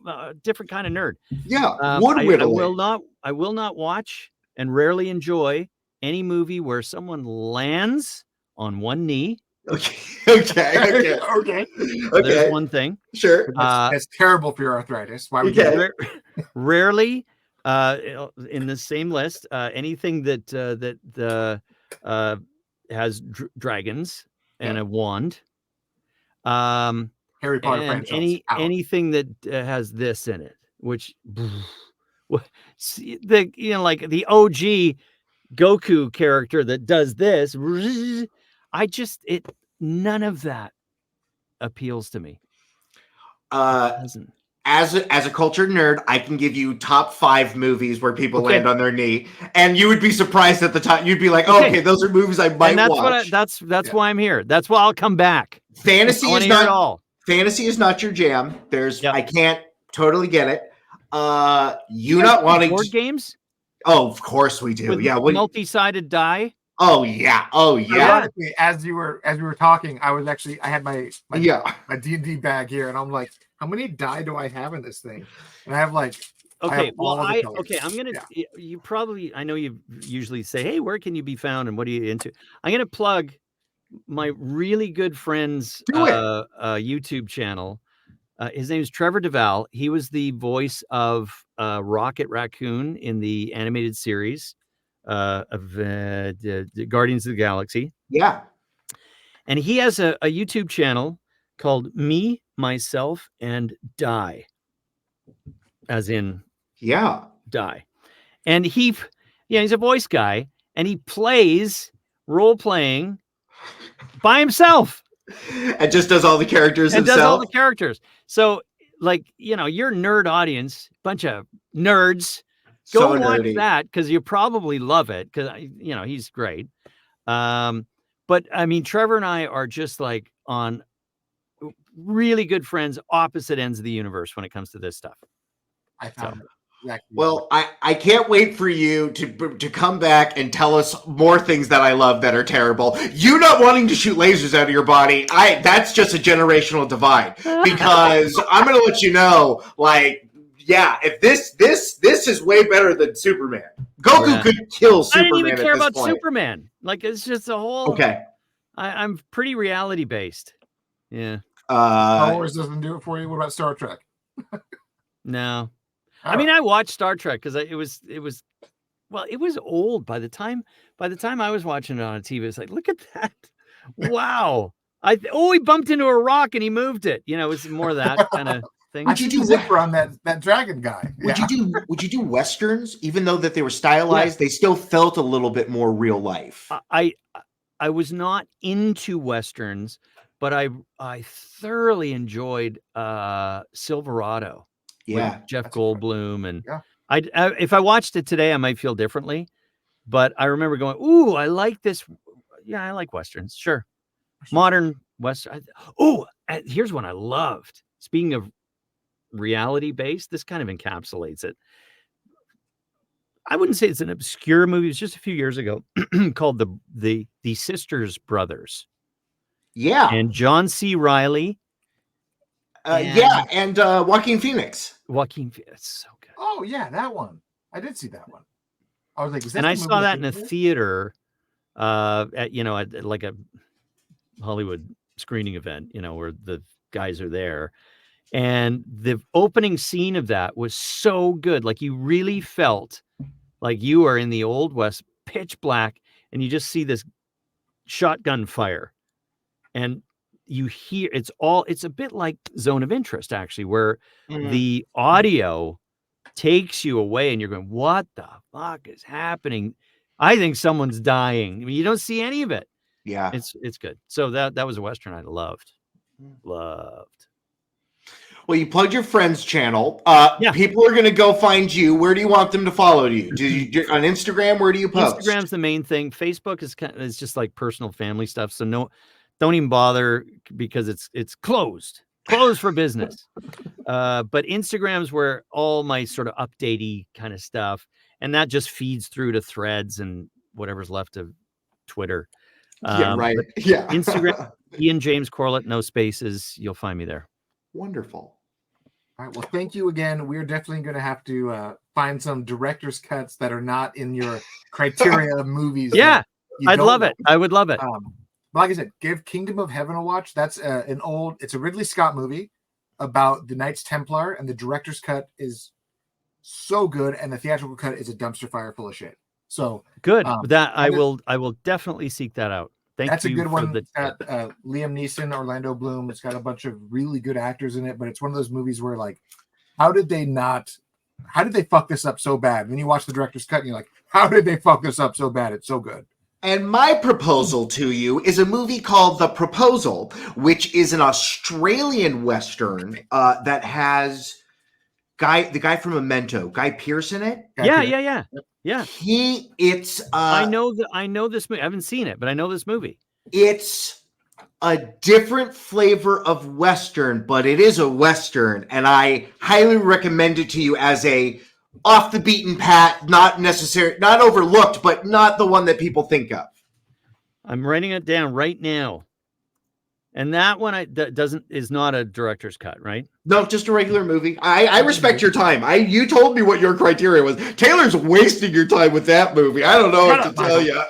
a different kind of nerd.
Yeah, wood
I
whittling.
will not watch and rarely enjoy any movie where someone lands on one knee.
Okay.
There's one thing.
Sure.
That's terrible for your arthritis. Why would
Okay.
you?
Rarely, in the same list, anything that has dragons and a wand.
Harry Potter
And
franchise.
anything that has this in it, which like the OG Goku character that does this, none of that appeals to me. Doesn't.
As a cultured nerd, I can give you top 5 movies where people land on their knee, and you would be surprised at the time. You'd be like, "Oh, okay, those are movies I might watch."
That's why I'm here. That's why I'll come back.
Fantasy is not
all.
Fantasy is not your jam. I can't totally get it. You
guys
not
play
wanting
board games?
Oh, of course we do.
With multi-sided die.
Oh yeah.
Ironically, as we were talking, I had my D&D bag here, and I'm like, how many die do I have in this thing? And I have like.
Okay, I'm gonna. You probably. I know you usually say, "Hey, where can you be found, and what are you into?" I'm gonna plug my really good friend's YouTube channel. His name is Trevor Duvall. He was the voice of Rocket Raccoon in the animated series of the Guardians of the Galaxy.
Yeah.
And he has a YouTube channel called Me, Myself, and Die. As in die. And he's a voice guy, and he plays role-playing by himself.
And just does all the characters himself.
Does all the characters. So, like, your nerd audience, bunch of nerds, go watch that because you probably love it because, he's great. But, I mean, Trevor and I are just, like, on really good friends, opposite ends of the universe when it comes to this stuff.
I found it. Exactly.
Well, I can't wait for you to come back and tell us more things that I love that are terrible. You not wanting to shoot lasers out of your body, that's just a generational divide. Because I'm going to let you know, like, if this is way better than Superman. Goku could kill Superman.
I didn't even care about
point.
Superman. Like, it's just a whole.
Okay.
I'm pretty reality based. Yeah.
Star Wars doesn't do it for you. What about Star Trek?
No. I mean, I watched Star Trek because it was old by the time I was watching it on a TV. It's like, look at that! Wow! He bumped into a rock and he moved it. It was more of that kind of thing.
Would you do zipper on that dragon guy?
Would you do westerns, even though that they were stylized? They still felt a little bit more real life.
I was not into westerns, but I thoroughly enjoyed Silverado.
Yeah,
Jeff Goldblum, and if I watched it today, I might feel differently. But I remember going, "Ooh, I like this." Yeah, I like westerns. Sure, modern western. Here's one I loved. Speaking of reality based, this kind of encapsulates it. I wouldn't say it's an obscure movie. It was just a few years ago called the Sisters Brothers.
Yeah,
and John C. Reilly.
And Joaquin Phoenix.
It's so good.
Oh yeah, that one. I did see that one. I was like, is that
And
the
I
movie
saw that in a
think it is?
theater, at like a Hollywood screening event, where the guys are there. And the opening scene of that was so good. Like you really felt like you are in the Old West, pitch black, and you just see this shotgun fire. And you hear it's a bit like Zone of Interest, actually, where the audio takes you away and you're going, what the fuck is happening? I think someone's dying. I mean, you don't see any of it.
Yeah.
It's good. So that was a Western I loved.
Well, you plugged your friend's channel.
Yeah.
People are going to go find you. Where do you want them to follow you? On Instagram? Where do you post?
Instagram's the main thing. Facebook is just like personal family stuff. So no, don't even bother because it's closed for business. But Instagram's where all my sort of updatey kind of stuff, and that just feeds through to Threads and whatever's left of Twitter.
Yeah, right. Yeah.
Instagram, Ian James Corlett, no spaces. You'll find me there.
Wonderful.
All right. Well, thank you again. We're definitely going to have to find some director's cuts that are not in your criteria of movies.
Yeah, I'd love it. I would love it.
Like I said, give Kingdom of Heaven a watch. That's it's a Ridley Scott movie about the Knights Templar, and the director's cut is so good, and the theatrical cut is a dumpster fire full of shit. So
good. I will definitely seek that out.
That's a good one. It's got Liam Neeson, Orlando Bloom. It's got a bunch of really good actors in it, but it's one of those movies where, like, how did they fuck this up so bad? When you watch the director's cut, and you're like, how did they fuck this up so bad? It's so good.
And my proposal to you is a movie called The Proposal, which is an Australian Western that has the guy from Memento, Guy Pearce in it.
Yeah. I know this movie. I haven't seen it, but I know this movie.
It's a different flavor of Western, but it is a Western, and I highly recommend it to you as a off the beaten path, not overlooked, but not the one that people think of. I'm
writing it down right now. And that one is not a director's cut, right?
No, just a regular movie. I respect your time. You told me what your criteria was. Taylor's wasting your time with that movie. I don't know what to tell you.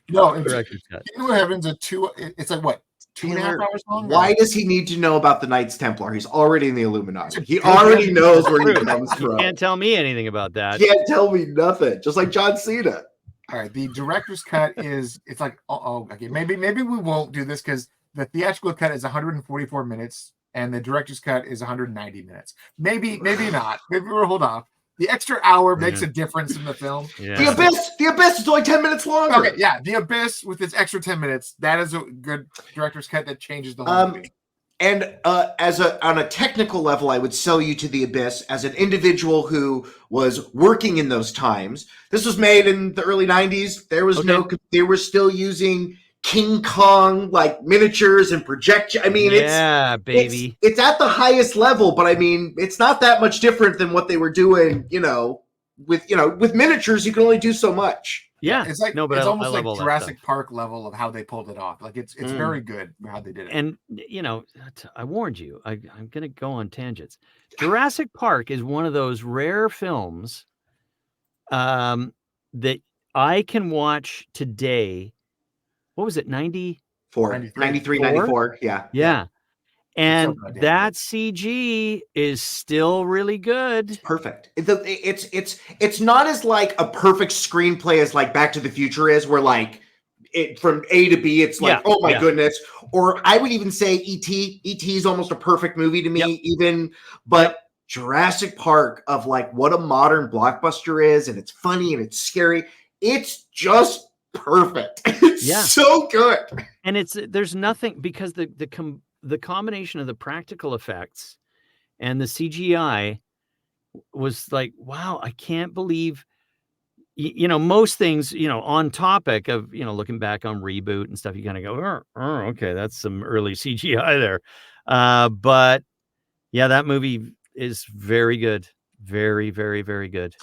No, director's cut. Kingdom of Heaven's it's like what? 2.5 hours long?
Why does he need to know about the Knights Templar? He's already in the Illuminati. He already knows where he comes from.
You can't tell me anything about that.
You can't tell me nothing. Just like John Cena.
All right, the director's cut it's like, okay, maybe we won't do this because the theatrical cut is 144 minutes and the director's cut is 190 minutes. Maybe not. Maybe we'll hold off. The extra hour makes a difference in the film.
Yeah. The Abyss is only 10 minutes longer.
Okay, yeah, The Abyss with its extra 10 minutes, that is a good director's cut that changes the whole movie.
And on a technical level, I would sell you to The Abyss as an individual who was working in those times. This was made in the early 90s. They were still using King Kong like miniatures and projection. I mean,
baby.
It's at the highest level, but I mean, it's not that much different than what they were doing, with miniatures, you can only do so much.
Yeah,
it's like it's almost like Jurassic Park level of how they pulled it off. Like it's very good how they did it.
And I warned you. I'm going to go on tangents. Jurassic Park is one of those rare films that I can watch today. What was it?
93, 94.
Yeah. And that CG is still really good.
It's perfect. It's not as like a perfect screenplay as like Back to the Future is, where like it from A to B, it's like, oh my goodness. Or I would even say E.T. E.T. is almost a perfect movie to me, but Jurassic Park of like what a modern blockbuster is, and it's funny and it's scary. It's just perfect. It's so good.
And there's nothing because the combination of the practical effects and the CGI was like, wow, I can't believe, most things, on topic of, looking back on Reboot and stuff, you kind of go, oh, okay, that's some early CGI there. But yeah, that movie is very good. Very, very, very good.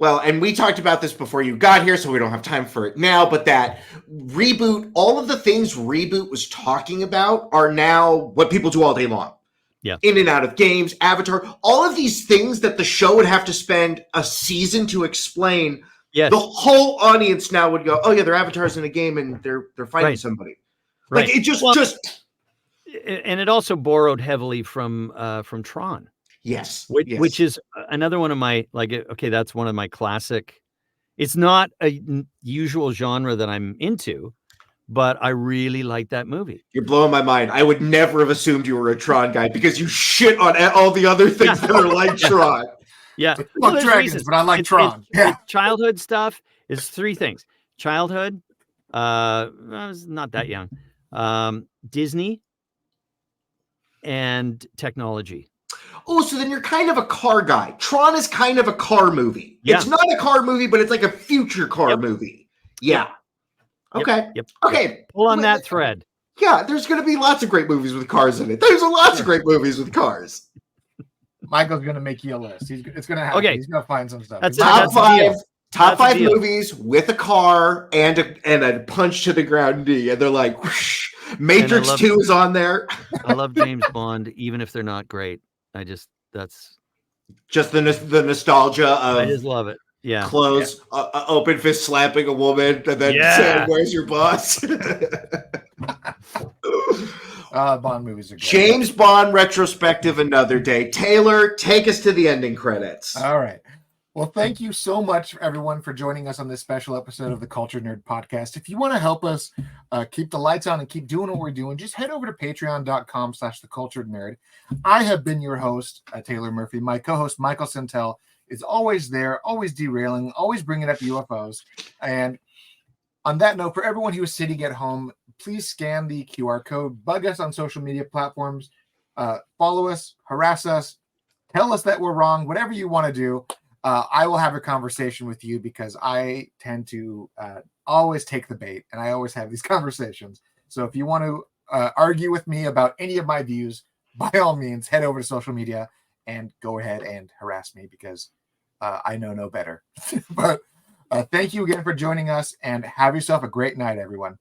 Well, and we talked about this before you got here, so we don't have time for it now, but that Reboot, all of the things Reboot was talking about are now what people do all day long.
Yeah.
In and out of games, Avatar, all of these things that the show would have to spend a season to explain.
Yes.
The whole audience now would go, "Oh yeah, they're avatars in a game and they're fighting
Right.
somebody."
Right.
Like it just
and it also borrowed heavily from Tron.
yes,
Which is another one of my, like, okay, that's one of my classic. It's not a usual genre that I'm into, but I really like that movie.
You're blowing my mind. I would never have assumed you were a Tron guy because you shit on all the other things that are like Tron.
Yeah.
Well,
there's
dragons,
reasons.
but I like Tron.
It's childhood stuff is three things. Childhood, I was not that young. Disney and technology.
Oh, so then you're kind of a car guy. Tron is kind of a car movie.
Yeah.
It's not a car movie, but it's like a future car movie. Yeah. Okay.
Yep.
Okay.
Pull on that thread.
Yeah, there's going to be lots of great movies with cars in it. There's lots of great movies with cars.
Michael's going to make you a list. It's going to happen.
Okay.
He's going to find some stuff.
Top five movies with a car and a punch to the ground knee. And they're like, whoosh. Matrix 2 is on there.
I love James Bond, even if they're not great. That's
just the nostalgia of.
I just love it. Yeah.
Close, open fist slapping a woman, and then saying, "Where's your boss?"
Bond movies are great.
James Bond retrospective another day. Taylor, take us to the ending credits.
All right. Well, thank you so much, everyone, for joining us on this special episode of the Cultured Nerd Podcast. If you want to help us keep the lights on and keep doing what we're doing, just head over to patreon.com/theculturednerd. I have been your host, Taylor Murphy. My co-host, Michael Sintel, is always there, always derailing, always bringing up UFOs. And on that note, for everyone who is sitting at home, please scan the QR code, bug us on social media platforms, follow us, harass us, tell us that we're wrong, whatever you want to do. I will have a conversation with you because I tend to always take the bait and I always have these conversations. So if you want to argue with me about any of my views, by all means, head over to social media and go ahead and harass me because I know no better. But thank you again for joining us and have yourself a great night, everyone.